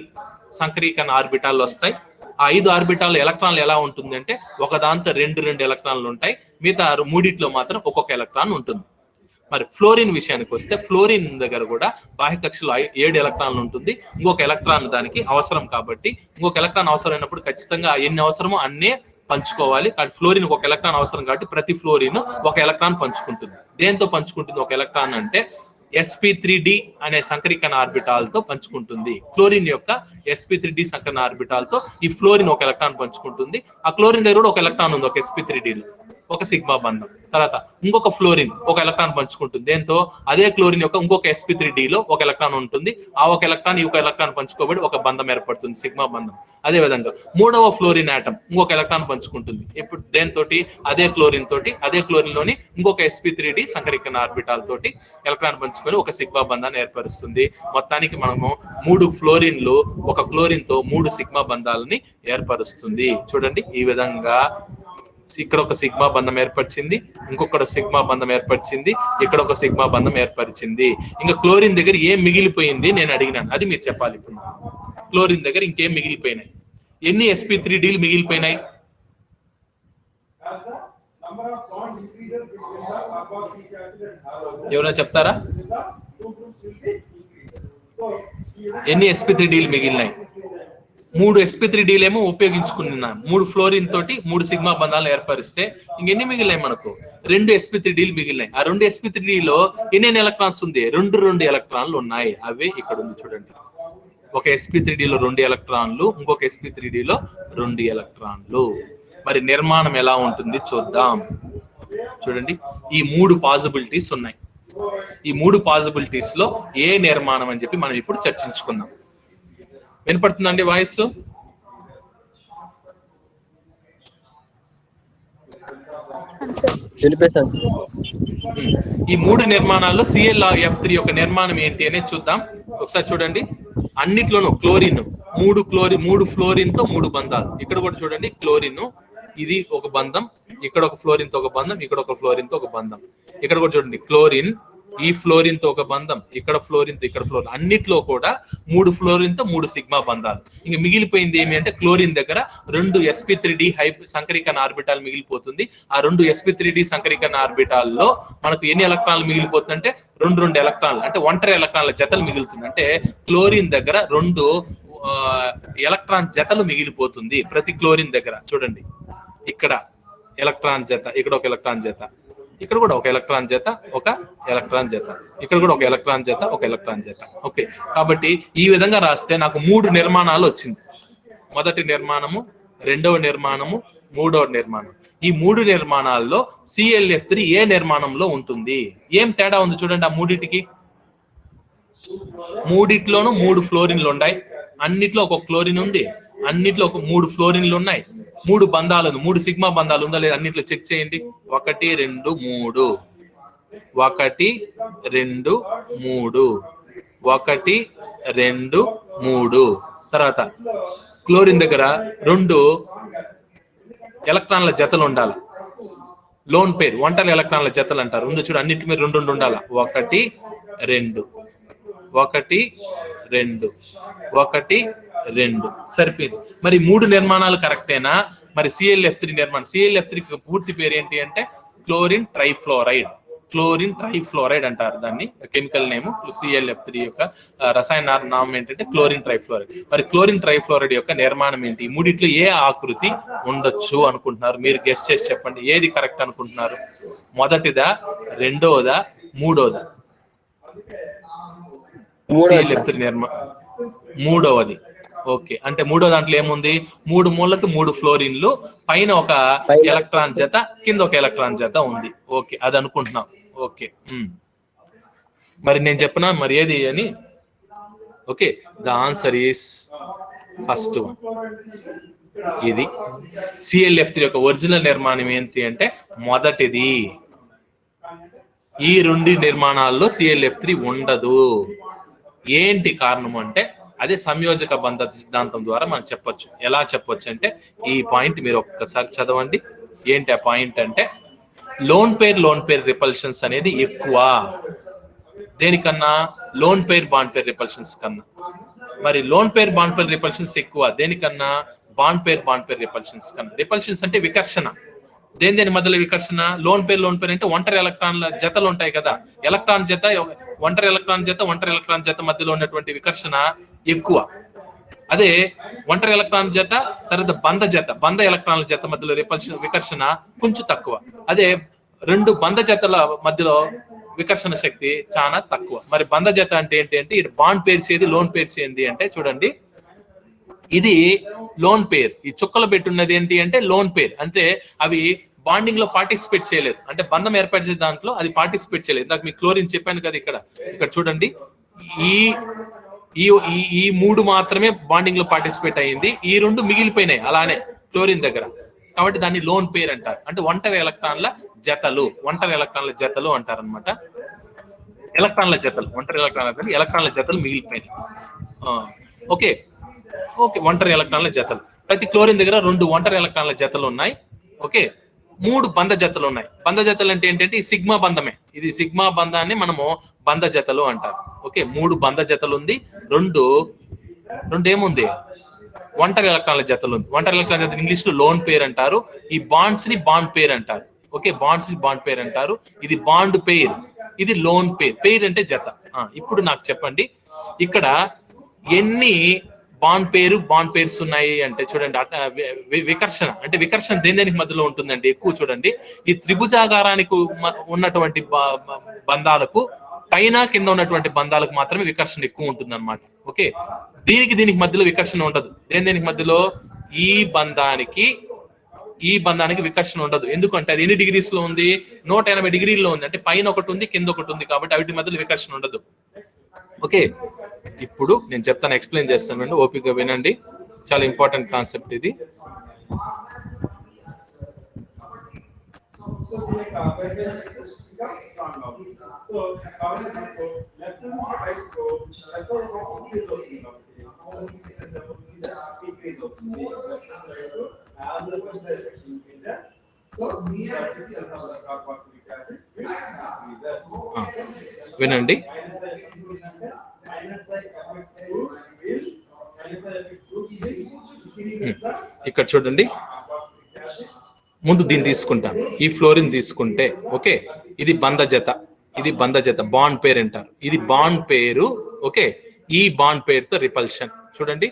సంకరీకరణ ఆర్బిటాలు వస్తాయి. ఆ 5 ఆర్బిటాల్ ఎలక్ట్రాన్లు ఎలా ఉంటుంది అంటే, ఒక దాంతో రెండు ఎలక్ట్రాన్లు ఉంటాయి, మిగతా మూడిట్లో మాత్రం ఒక్కొక్క ఎలక్ట్రాన్ ఉంటుంది. మరి ఫ్లోరిన్ విషయానికి వస్తే, ఫ్లోరిన్ దగ్గర కూడా బాహ్య కక్షలో 7 ఎలక్ట్రాన్లు ఉంటుంది. ఇంకొక ఎలక్ట్రాన్ దానికి అవసరం కాబట్టి, ఇంకొక ఎలక్ట్రాన్ అవసరమైనప్పుడు ఖచ్చితంగా ఎన్ని అవసరమో అన్నే పంచుకోవాలి. కానీ ఫ్లోరిన్ ఒక ఎలక్ట్రాన్ అవసరం కాబట్టి ప్రతి ఫ్లోరిన్ ఒక ఎలక్ట్రాన్ పంచుకుంటుంది. దేంతో పంచుకుంటుంది ఒక ఎలక్ట్రాన్ అంటే? sp3d అనే సంకరీకరణ ఆర్బిటాల్ తో పంచుకుంటుంది. క్లోరిన్ యొక్క sp3d సంకరణ ఆర్బిటాల్ తో ఈ ఫ్లోరిన్ ఒక ఎలక్ట్రాన్ పంచుకుంటుంది. ఆ క్లోరిన్ దగ్గర కూడా ఒక ఎలక్ట్రాన్ ఉంది, ఒక sp3d లో ఒక సిగ్మా బంధం. తర్వాత ఇంకొక ఫ్లోరిన్ ఒక ఎలక్ట్రాన్ పంచుకుంటుంది. దేంతో? అదే క్లోరిన్ యొక్క ఇంకొక sp3d లో ఒక ఎలక్ట్రాన్ ఉంటుంది. ఆ ఒక ఎలక్ట్రాన్ ఈ ఒక ఎలక్ట్రాన్ పంచుకోబడి ఒక బంధం ఏర్పడుతుంది, సిగ్మా బంధం. అదే విధంగా 3వ ఫ్లోరిన్ ఆటం ఇంకొక ఎలక్ట్రాన్ పంచుకుంటుంది. ఇప్పుడు దేనితోటి? అదే క్లోరిన్ తోటి, అదే క్లోరిన్ లోని ఇంకొక sp3d సంకరీకరణ ఆర్బిటాల్ తోటి ఎలక్ట్రాన్ పంచుకొని ఒక సిగ్మా బంధాన్ని ఏర్పరుస్తుంది. మొత్తానికి మనము 3 ఫ్లోరిన్లు ఒక క్లోరిన్ తో 3 సిగ్మా బంధాలని ఏర్పరుస్తుంది. చూడండి, ఈ విధంగా ఇక్కడ ఒక సిగ్మా బంధం ఏర్పరిచింది, ఇంకొక సిగ్మా బంధం ఏర్పరిచింది, ఇక్కడ ఒక సిగ్మా బంధం ఏర్పరిచింది. ఇంకా క్లోరిన్ దగ్గర ఏం మిగిలిపోయింది నేను అడిగినాను, అది మీరు చెప్పాలి. ఇప్పుడు క్లోరిన్ దగ్గర ఇంకేం మిగిలిపోయినాయి? ఎన్ని sp3dలు మిగిలిపోయినాయి? ఎవరైనా చెప్తారా? ఎన్ని sp3dలు మిగిలినాయి? 3 sp3dలు ఏమో ఉపయోగించుకున్నాం. 3 ఫ్లోరిన్ తోటి 3 సిగ్మా బంధాలను ఏర్పరిస్తే ఇంకెన్ని మిగిలినాయి మనకు? 2 sp3dలు మిగిలినాయి. ఆ 2 sp3dలో ఎన్ని ఎలక్ట్రాన్స్ ఉంది? 2 ఎలక్ట్రాన్లు ఉన్నాయి. అవే ఇక్కడ ఉంది చూడండి. ఒక sp3dలో 2 ఎలక్ట్రాన్లు, ఇంకొక sp3dలో 2 ఎలక్ట్రాన్లు. మరి నిర్మాణం ఎలా ఉంటుంది చూద్దాం. చూడండి, ఈ 3 పాసిబిలిటీస్ ఉన్నాయి. ఈ 3 పాసిబిలిటీస్ లో ఏ నిర్మాణం అని చెప్పి మనం ఇప్పుడు చర్చించుకుందాం. వినపడుతుందండి వాయిస్? ఈ 3 నిర్మాణాల్లో ClF3 యొక్క నిర్మాణం ఏంటి అనేది చూద్దాం. ఒకసారి చూడండి, అన్నిట్లోనూ క్లోరిన్ 3 ఫ్లోరిన్ తో 3 బంధాలు. ఇక్కడ కూడా చూడండి, క్లోరిన్ ఇది ఒక బంధం, ఇక్కడ ఒక ఫ్లోరిన్ తో ఒక బంధం, ఇక్కడ ఒక ఫ్లోరిన్ తో ఒక బంధం. ఇక్కడ కూడా చూడండి, క్లోరిన్ ఈ ఫ్లోరిన్ తో ఒక బంధం, ఇక్కడ ఫ్లోరిన్ తో ఇక్కడ ఫ్లోరిన్, అన్నిట్లో కూడా 3 ఫ్లోరిన్ తో 3 సిగ్మా బంధాలు. ఇంక మిగిలిపోయింది ఏమి అంటే, క్లోరిన్ దగ్గర 2 sp3d సంకరీకరణ ఆర్బిటాల్ మిగిలిపోతుంది. ఆ 2 sp3d సంకరీకరణ ఆర్బిటాల్లో మనకు ఎన్ని ఎలక్ట్రాన్లు మిగిలిపోతుంది అంటే 2 ఎలక్ట్రాన్లు, అంటే ఒంటరి ఎలక్ట్రాన్ల జతలు మిగులుతుంది. అంటే క్లోరిన్ దగ్గర 2 ఎలక్ట్రాన్ జతలు మిగిలిపోతుంది ప్రతి క్లోరిన్ దగ్గర. చూడండి, ఇక్కడ ఎలక్ట్రాన్ జత, ఇక్కడ ఒక ఎలక్ట్రాన్ జత, ఇక్కడ కూడా ఒక ఎలక్ట్రాన్ జత, ఒక ఎలక్ట్రాన్ జత, ఇక్కడ కూడా ఒక ఎలక్ట్రాన్ జత, ఒక ఎలక్ట్రాన్ జత. ఓకే, కాబట్టి ఈ విధంగా రాస్తే నాకు 3 నిర్మాణాలు వచ్చింది. మొదటి నిర్మాణము, రెండవ నిర్మాణము, మూడవ నిర్మాణం. ఈ 3 నిర్మాణాల్లో ClF3 ఏ నిర్మాణంలో ఉంటుంది? ఏం తేడా ఉంది చూడండి ఆ మూడిటికి. మూడిట్లోనూ 3 ఫ్లోరిన్లు ఉన్నాయి. అన్నిట్లో ఒక క్లోరిన్ ఉంది, అన్నిట్లో ఒక 3 ఫ్లోరిన్లు ఉన్నాయి, 3 బంధాలు, 3 సిగ్మా బంధాలు ఉందా లేదా అన్నిట్లో చెక్ చేయండి. 1 2 3, 1 2 3, 1 2 3. తర్వాత క్లోరిన్ దగ్గర 2 ఎలక్ట్రాన్ల జతలు ఉండాలి. లోన్ పేర్, ఒంటరి ఎలక్ట్రాన్ల జతలు అంటారు. ఉంది చూడు, అన్నిటి మీద 2 ఉండాలి. 1 2, 1 2, 1 2 సరిపోయింది. మరి 3 నిర్మాణాలు కరెక్టేనా? మరి ClF3 నిర్మాణం, ClF3 పూర్తి పేరు ఏంటి అంటే క్లోరిన్ ట్రైఫ్లోరైడ్. క్లోరిన్ ట్రైఫ్లోరైడ్ అంటారు దాన్ని, కెమికల్ నేమ్ ClF3 యొక్క రసాయన నామం ఏంటంటే క్లోరిన్ ట్రైఫ్లోరైడ్. మరి క్లోరిన్ ట్రైఫ్లోరైడ్ యొక్క నిర్మాణం ఏంటి? మూడిట్లో ఏ ఆకృతి ఉండొచ్చు అనుకుంటున్నారు? మీరు గెస్ చేసి చెప్పండి, ఏది కరెక్ట్ అనుకుంటున్నారు? మొదటిదా, రెండోదా, మూడోదా? ClF3 నిర్మాణం మూడవది. ఓకే, అంటే మూడో దాంట్లో ఏముంది? 3 మూలకి 3 ఫ్లోరిన్లు, పైన ఒక ఎలక్ట్రాన్ జత, కింద ఒక ఎలక్ట్రాన్ జత ఉంది. ఓకే, అది అనుకుంటున్నాం. ఓకే, మరి నేను చెప్పనా మరి ఏది అని? Okay, the answer is first one. ఇది ClF3 యొక్క ఒరిజినల్ నిర్మాణం ఏంటి అంటే మొదటిది. ఈ రెండు నిర్మాణాల్లో ClF3 ఉండదు. ఏంటి కారణం అంటే అదే సంయోజక బంధ సిద్ధాంతం ద్వారా మనం చెప్పొచ్చు. ఎలా చెప్పొచ్చు అంటే ఈ పాయింట్ మీరు ఒక్కసారి చదవండి. ఏంటి ఆ పాయింట్ అంటే లోన్ పేర్ రిపల్షన్స్ అనేది ఎక్కువ దేనికన్నా? Lone pair bond pair repulsions కన్నా. మరి lone pair bond pair repulsions ఎక్కువ దేనికన్నా? బాండ్ పేర్ రిపల్షన్స్ కన్నా. రిపల్షన్స్ అంటే వికర్షణ. దేని మధ్యలో వికర్షణ? లోన్ పేర్ అంటే ఒంటరి ఎలక్ట్రాన్ల జతలు ఉంటాయి కదా, ఎలక్ట్రాన్ జత, ఒంటరి ఎలక్ట్రాన్ జత మధ్యలో ఉన్నటువంటి వికర్షణ ఎక్కువ. అదే ఒంటరి ఎలక్ట్రాన్ జత తర్వాత బంధ ఎలక్ట్రాన్ల జత మధ్యలో వికర్షణ కొంచెం తక్కువ. అదే రెండు బంధ జతల మధ్యలో వికర్షణ శక్తి చాలా తక్కువ. మరి బంధ జత అంటే ఏంటి అంటే ఇది బాండ్ పేర్స్ ఏది, లోన్ పేర్స్ ఏంటి అంటే చూడండి, ఇది లోన్ పేర్. ఈ చుక్కలు పెట్టున్నది ఏంటి అంటే లోన్ పేర్. అంటే అవి బాండింగ్ లో పార్టిసిపేట్ చేయలేదు, అంటే బంధం ఏర్పరిచే దాంట్లో అది పార్టిసిపేట్ చేయలేదు. ఇందాక మీకు క్లోరిన్ చెప్పాను కదా, ఇక్కడ చూడండి, ఈ ఈ ఈ 3 మాత్రమే బాండింగ్ లో పార్టిసిపేట్ అయ్యింది, ఈ 2 మిగిలిపోయినాయి అలానే క్లోరిన్ దగ్గర. కాబట్టి దాన్ని లోన్ పేర్ అంటారు. అంటే ఒంటరి ఎలక్ట్రాన్ల జతలు అంటారు అనమాట. ఒంటరి ఎలక్ట్రాన్ల జతలు మిగిలిపోయినాయి. ఓకే, ఒంటరి ఎలక్ట్రాన్ల జతలు. ప్రతి క్లోరిన్ దగ్గర 2 ఒంటరి ఎలక్ట్రాన్ల జతలు ఉన్నాయి. ఓకే, 3 బంధ జతలు ఉన్నాయి. బంధ జతలు అంటే ఏంటంటే ఈ సిగ్మా బంధమే. ఇది సిగ్మా బంధాన్ని మనము బంధ జతలు అంటారు. ఓకే, 3 బంధ జతలు ఉంది, 2 ఏముంది? ఒంటరి ఎలక్ట్రాన్ల జతలు ఉంది. ఒంటరి ఎలక్ట్రాన్ల జత ఇంగ్లీష్ లో లోన్ పేర్ అంటారు. ఈ బాండ్స్ ని బాండ్ పేర్ అంటారు. ఓకే, బాండ్స్ ని బాండ్ పేర్ అంటారు. ఇది బాండ్ పేర్, ఇది లోన్ పేర్ అంటే జత. ఇప్పుడు నాకు చెప్పండి, ఇక్కడ ఎన్ని బాండ్ పేర్స్ ఉన్నాయి అంటే చూడండి. వికర్షణ దేనికి మధ్యలో ఉంటుందండి ఎక్కువ? చూడండి, ఈ త్రిభుజాకారానికి ఉన్నటువంటి బంధాలకు పైన కింద ఉన్నటువంటి బంధాలకు మాత్రమే వికర్షణ ఎక్కువ ఉంటుంది అనమాట. ఓకే, దీనికి మధ్యలో వికర్షణ ఉండదు. దేనికి మధ్యలో? ఈ బంధానికి వికర్షణ ఉండదు. ఎందుకంటే అది ఎన్ని డిగ్రీస్ లో ఉంది? 180 డిగ్రీల్లో ఉంది. అంటే పైన ఒకటి ఉంది, కింద ఒకటి ఉంది, కాబట్టి వాటి మధ్యలో వికర్షణ ఉండదు. ఓకే, ఇప్పుడు నేను చెప్తాను, ఎక్స్ప్లెయిన్ చేస్తానండి, ఓపిక వినండి. చాలా ఇంపార్టెంట్ కాన్సెప్ట్ ఇది. వినండి, ఇక్కడ చూడండి, ముందు దీన్ని తీసుకుంటాను. ఈ ఫ్లోరిన్ తీసుకుంటే ఓకే, ఇది బంధ జత, బాండ్ పేర్ అంటారు. ఇది బాండ్ పేరు. ఓకే, ఈ బాండ్ పేరుతో రిపల్షన్. చూడండి,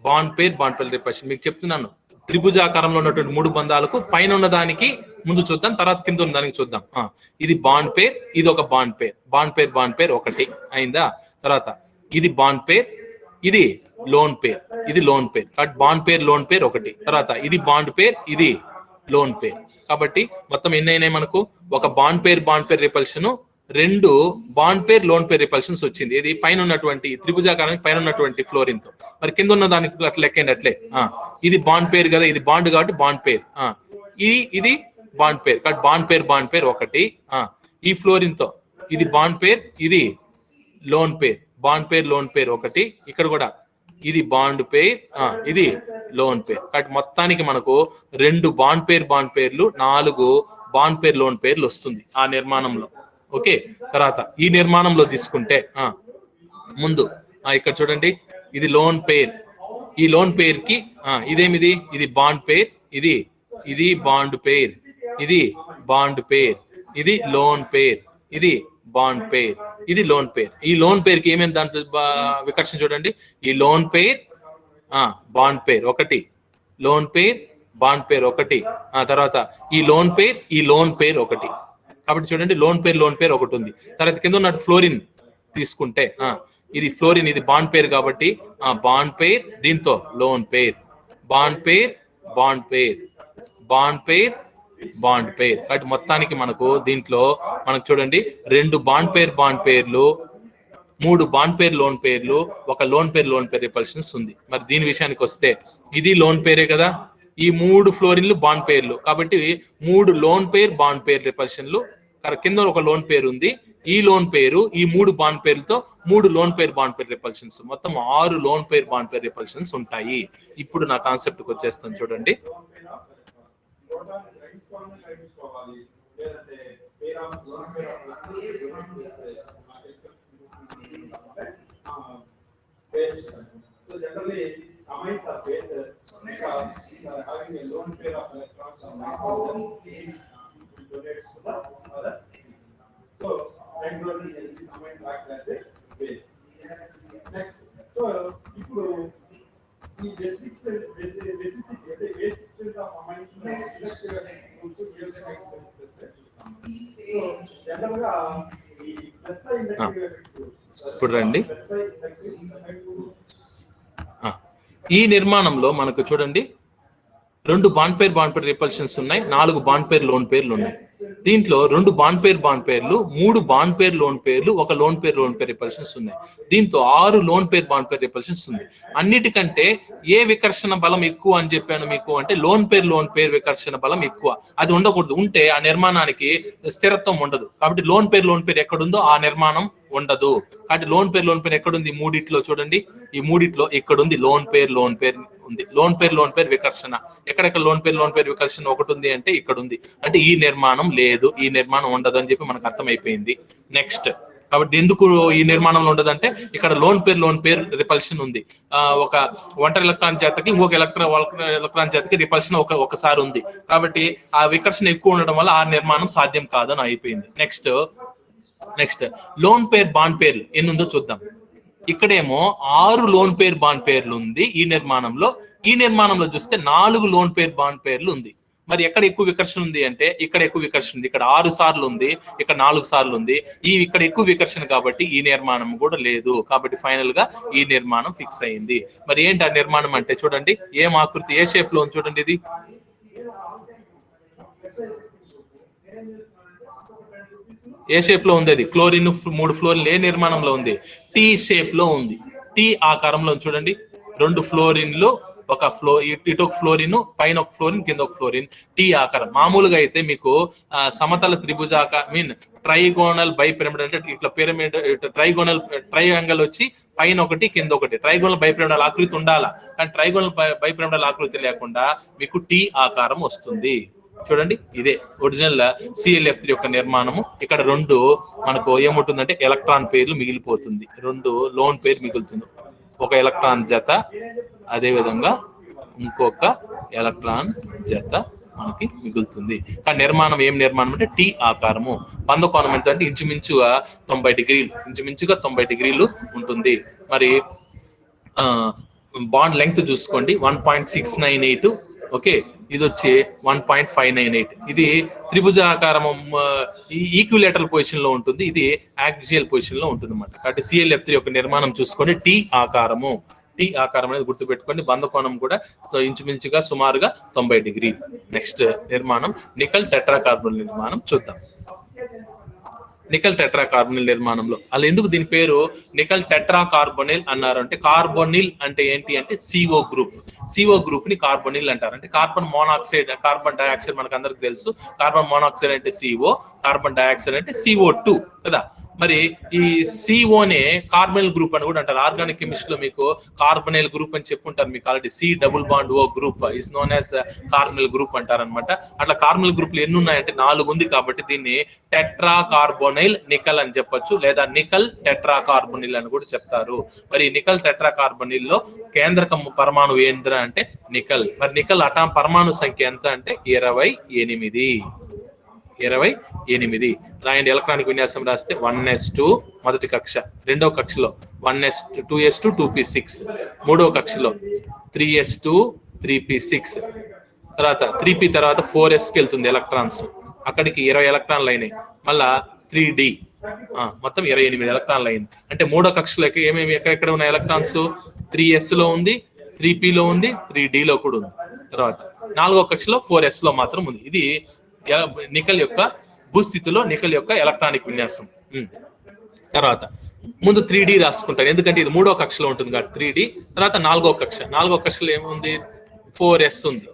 బాండ్ పేర్ రిపల్షన్. మీకు చెప్తున్నాను, త్రిభుజాకారంలో ఉన్నటువంటి 3 బంధాలకు పైన ఉన్న దానికి ముందు చూద్దాం, తర్వాత కింద ఉన్న దానికి చూద్దాం. ఇది బాండ్ పేర్, ఇది ఒక బాండ్ పేర్ ఒకటి అయిందా? తర్వాత ఇది బాండ్ పేర్, ఇది లోన్ పేర్, కాబట్టి బాండ్ పేర్ ఒకటి. తర్వాత ఇది బాండ్ పేర్, ఇది లోన్ పేర్. కాబట్టి మొత్తం ఎన్ని అయినాయి మనకు? ఒక bond pair repulsion, 2 bond pair lone pair repulsions వచ్చింది. ఇది పైన ఉన్నటువంటి త్రిభుజాకారానికి పైన ఉన్నటువంటి ఫ్లోరిన్ తో. మరి కింద ఉన్న దానికి అట్లా లెక్కండి అట్లే. ఇది బాండ్ పేర్ కదా, ఇది బాండ్ కాబట్టి బాండ్ పేర్, ఇది బాండ్ పేర్ కాబట్టి బాండ్ పేర్ ఒకటి. ఈ ఫ్లోరిన్ తో ఇది బాండ్ పేర్, ఇది లోన్ పేర్ ఒకటి. ఇక్కడ కూడా ఇది బాండ్ పేర్, ఇది లోన్ పేర్. కాబట్టి మొత్తానికి మనకు 2 బాండ్ పేర్లు, 4 బాండ్ పేర్ లోన్ పేర్లు వస్తుంది ఆ నిర్మాణంలో. ఓకే, తర్వాత ఈ నిర్మాణంలో తీసుకుంటే ముందు ఇక్కడ చూడండి, ఇది లోన్ పేర్. ఈ లోన్ పేర్ కి ఇది బాండ్ పేర్, ఇది బాండ్ పేర్, ఇది బాండ్ పేర్, ఇది లోన్ పేర్, ఇది బాండ్ పేర్, ఇది లోన్ పేర్. ఈ లోన్ పేర్ కి ఏమేమి దాంట్లో వికర్షణ చూడండి. ఈ లోన్ పేర్ బాండ్ పేర్ ఒకటి, లోన్ పేర్ బాండ్ పేర్ ఒకటి, తర్వాత ఈ లోన్ పేర్ ఒకటి. కాబట్టి చూడండి లోన్ పేర్ ఒకటి ఉంది. తర్వాత కింద ఉన్నట్టు ఫ్లోరిన్ తీసుకుంటే ఇది ఫ్లోరిన్, ఇది బాండ్ పేర్ కాబట్టి బాండ్ పేర్, దీంతో lone pair, bond pair bond pair, bond pair bond pair. కాబట్టి మొత్తానికి మనకు దీంట్లో మనకు చూడండి 2 బాండ్ పేర్లు, 3 బాండ్ పేర్ లోన్ పేర్లు, ఒక లోన్ పేర్ రిపల్షన్స్ ఉంది. మరి దీని విషయానికి వస్తే ఇది లోన్ పేరే కదా, ఈ 3 ఫ్లోరిన్లు బాండ్ పేర్లు కాబట్టి 3 లోన్ పేర్ బాండ్ పేర్ రిపల్షన్లు. కింద ఒక లోన్ పేరు ఉంది, ఈ లోన్ పేరు, ఈ 3 బాండ్ పేర్లతో 3 lone pair bond pair repulsions, మొత్తం 6 lone pair bond pair repulsions ఉంటాయి. ఇప్పుడు నా కాన్సెప్ట్ కి వచ్చేస్తాను చూడండి. ఇప్పుడు రండి, ఈ నిర్మాణంలో మనకు చూడండి 2 బాండ్ పేర్ రిపల్షన్స్ ఉన్నాయి, 4 బాండ్ పేర్ లోన్ పేర్లు ఉన్నాయి. దీంట్లో 2 బాండ్ పేర్లు, 3 బాండ్ పేర్ లోన్ పేర్లు, ఒక లోన్ పేర్ రిపల్షన్స్ ఉన్నాయి. దీంతో 6 lone pair bond pair repulsions ఉంది. అన్నిటికంటే ఏ వికర్షణ బలం ఎక్కువ అని చెప్పాను మీకు అంటే లోన్ పేర్ వికర్షణ బలం ఎక్కువ. అది ఉండకూడదు, ఉంటే ఆ నిర్మాణానికి స్థిరత్వం ఉండదు. కాబట్టి లోన్ పేర్ ఎక్కడుందో ఆ నిర్మాణం ఉండదు. కాబట్టి లోన్ పేర్ ఎక్కడుంది? మూడిట్లో చూడండి, ఈ మూడిట్లో ఇక్కడుంది లోన్ పేర్ ఉంది. లోన్ పేర్ వికర్షణ ఎక్కడెక్కడ లోన్ పేర్ వికర్షణ ఒకటి ఉంది అంటే ఇక్కడ ఉంది. అంటే ఈ నిర్మాణం లేదు, ఈ నిర్మాణం ఉండదు అని చెప్పి మనకు అర్థమైపోయింది. నెక్స్ట్, కాబట్టి ఎందుకు ఈ నిర్మాణంలో ఉండదంటే ఇక్కడ లోన్ పేర్ రిపల్షన్ ఉంది. ఒక ఒంటరి ఎలక్ట్రాన్ జతకి ఇంకొక ఎలక్ట్రాన్ జతకి రిపల్షన్ ఒకసారి ఉంది. కాబట్టి ఆ వికర్షణ ఎక్కువ ఉండడం వల్ల ఆ నిర్మాణం సాధ్యం కాదని అయిపోయింది. నెక్స్ట్ లోన్ పేర్ బాండ్ పేర్లు ఎన్ని ఉందో చూద్దాం. ఇక్కడేమో 6 లోన్ పేర్ బాండ్ పేర్లు ఉంది ఈ నిర్మాణంలో. ఈ నిర్మాణంలో చూస్తే 4 లోన్ పేర్ బాండ్ పేర్లు ఉంది. మరి ఎక్కడ ఎక్కువ వికర్షణ ఉంది అంటే ఇక్కడ ఎక్కువ వికర్షణ ఉంది. ఇక్కడ 6 సార్లు ఉంది, ఇక్కడ 4 సార్లు ఉంది. ఇక్కడ ఎక్కువ వికర్షణ కాబట్టి ఈ నిర్మాణం కూడా లేదు. కాబట్టి ఫైనల్ గా ఈ నిర్మాణం ఫిక్స్ అయింది. మరి ఏంటి ఆ నిర్మాణం అంటే చూడండి, ఏం ఆకృతి, ఏ షేప్ లో ఉంది చూడండి. ఇది ఏ షేప్ లో ఉంది? అది క్లోరిన్ 3 ఫ్లోరిన్ ఏ నిర్మాణంలో ఉంది? టీ షేప్ లో ఉంది. టీ ఆకారంలో చూడండి, 2 ఫ్లోరిన్లు, ఒక ఇటు ఒక ఫ్లోరిన్, పైన ఒక ఫ్లోరిన్, కింద ఒక ఫ్లోరిన్, టీ ఆకారం. మామూలుగా అయితే మీకు సమతల ట్రైగోనల్ బై పిరమిడ్ అంటే ఇట్లా పిరమిడ్ ట్రైయాంగల్ వచ్చి పైన ఒకటి కింద ఒకటి ట్రైగోనల్ బై పిరమిడల్ ఆకృతి ఉండాలా. కానీ ట్రైగోనల్ బై పిరమిడల్ ఆకృతి లేకుండా మీకు టీ ఆకారం వస్తుంది. చూడండి, ఇదే ఒరిజినల్ ClF3 యొక్క నిర్మాణము. ఇక్కడ 2 మనకు ఏముంటుందంటే ఎలక్ట్రాన్ పేర్లు మిగిలిపోతుంది, 2 లోన్ పేరు మిగులుతుంది. ఒక ఎలక్ట్రాన్ జత, అదే విధంగా ఇంకొక ఎలక్ట్రాన్ జత మనకి మిగులుతుంది. కానీ నిర్మాణం ఏం నిర్మాణం అంటే టీ ఆకారము. బంధ కోణం ఎంత అంటే ఇంచుమించుగా 90 డిగ్రీలు ఉంటుంది. మరి బాండ్ లెంగ్త్ చూసుకోండి, 1.698. ఓకే, ఇది వచ్చి 1.598. ఇది త్రిభుజాకారం ఈక్విలేటరల్ పొజిషన్ లో ఉంటుంది, ఇది యాక్సియల్ పొజిషన్ లో ఉంటుంది అన్నమాట. కాబట్టి ClF3 యొక్క నిర్మాణం చూసుకోండి, టీ ఆకారం అనేది గుర్తుపెట్టుకోండి. బంధ కోణం కూడా ఇంచుమించుగా సుమారుగా 90 డిగ్రీలు. నెక్స్ట్ నిర్మాణం నికల్ టెట్రాకార్బోనిల్ నిర్మాణం చూద్దాం. నికల్ టెట్రాకార్బోనిల్ నిర్మాణంలో అలా ఎందుకు దీని పేరు నికల్ టెట్రాకార్బోనిల్ అన్నారు అంటే, కార్బోనిల్ అంటే ఏంటి అంటే CO గ్రూప్ ని కార్బోనిల్ అంటారు. అంటే కార్బన్ మోనాక్సైడ్, కార్బన్ డైఆక్సైడ్ మనకు అందరికి తెలుసు. కార్బన్ మోనాక్సైడ్ అంటే CO, కార్బన్ డైఆక్సైడ్ అంటే CO2 కదా. మరి ఈ COనే కార్బోనిల్ గ్రూప్ అని కూడా అంటారు. ఆర్గానిక్ కెమిస్ట్రీ లో మీకు కార్బోనిల్ గ్రూప్ అని చెప్పుంటారు. మీకు already C+O group is known as carbonyl group అంటారు అనమాట. అట్లా కార్బోనిల్ గ్రూప్లు ఎన్ని ఉన్నాయంటే 4 ఉంది. కాబట్టి దీన్ని టెట్రాకార్బోనిల్ నికల్ అని చెప్పొచ్చు, లేదా నికల్ టెట్రాకార్బోనిల్ అని కూడా చెప్తారు. మరి నికల్ టెట్రాకార్బోనిల్ లో కేంద్రక పరమాణు ఏంద్ర అంటే నికల్. మరి నికల్ పరమాణు సంఖ్య ఎంత అంటే 28. 28 రాయండి. ఎలక్ట్రానిక్ విన్యాసం రాస్తే 1s2 మొదటి కక్ష, రెండవ కక్షలో 2s2 2p6, మూడవ కక్షలో 3s2 3p6, తర్వాత 3p తర్వాత 4sకి వెళ్తుంది ఎలక్ట్రాన్స్, అక్కడికి 20 ఎలక్ట్రాన్లు అయినాయి. మళ్ళా 3d మొత్తం 28 ఎలక్ట్రాన్లు అయింది. అంటే మూడో కక్షలోకి ఏమేమి ఎక్కడెక్కడ ఉన్న ఎలక్ట్రాన్స్ 3s లో ఉంది, 3p లో ఉంది, 3d లో కూడా ఉంది. తర్వాత నాలుగో కక్షలో 4s లో మాత్రం ఉంది. ఇది నికెల్ యొక్క భూస్థితిలో నికెల్ యొక్క ఎలక్ట్రానిక్ విన్యాసం. తర్వాత ముందు 3d రాసుకుంటాను, ఎందుకంటే ఇది మూడో కక్షలో ఉంటుంది కాబట్టి 3d. తర్వాత నాలుగో కక్షలో ఏముంది 4s ఉంది,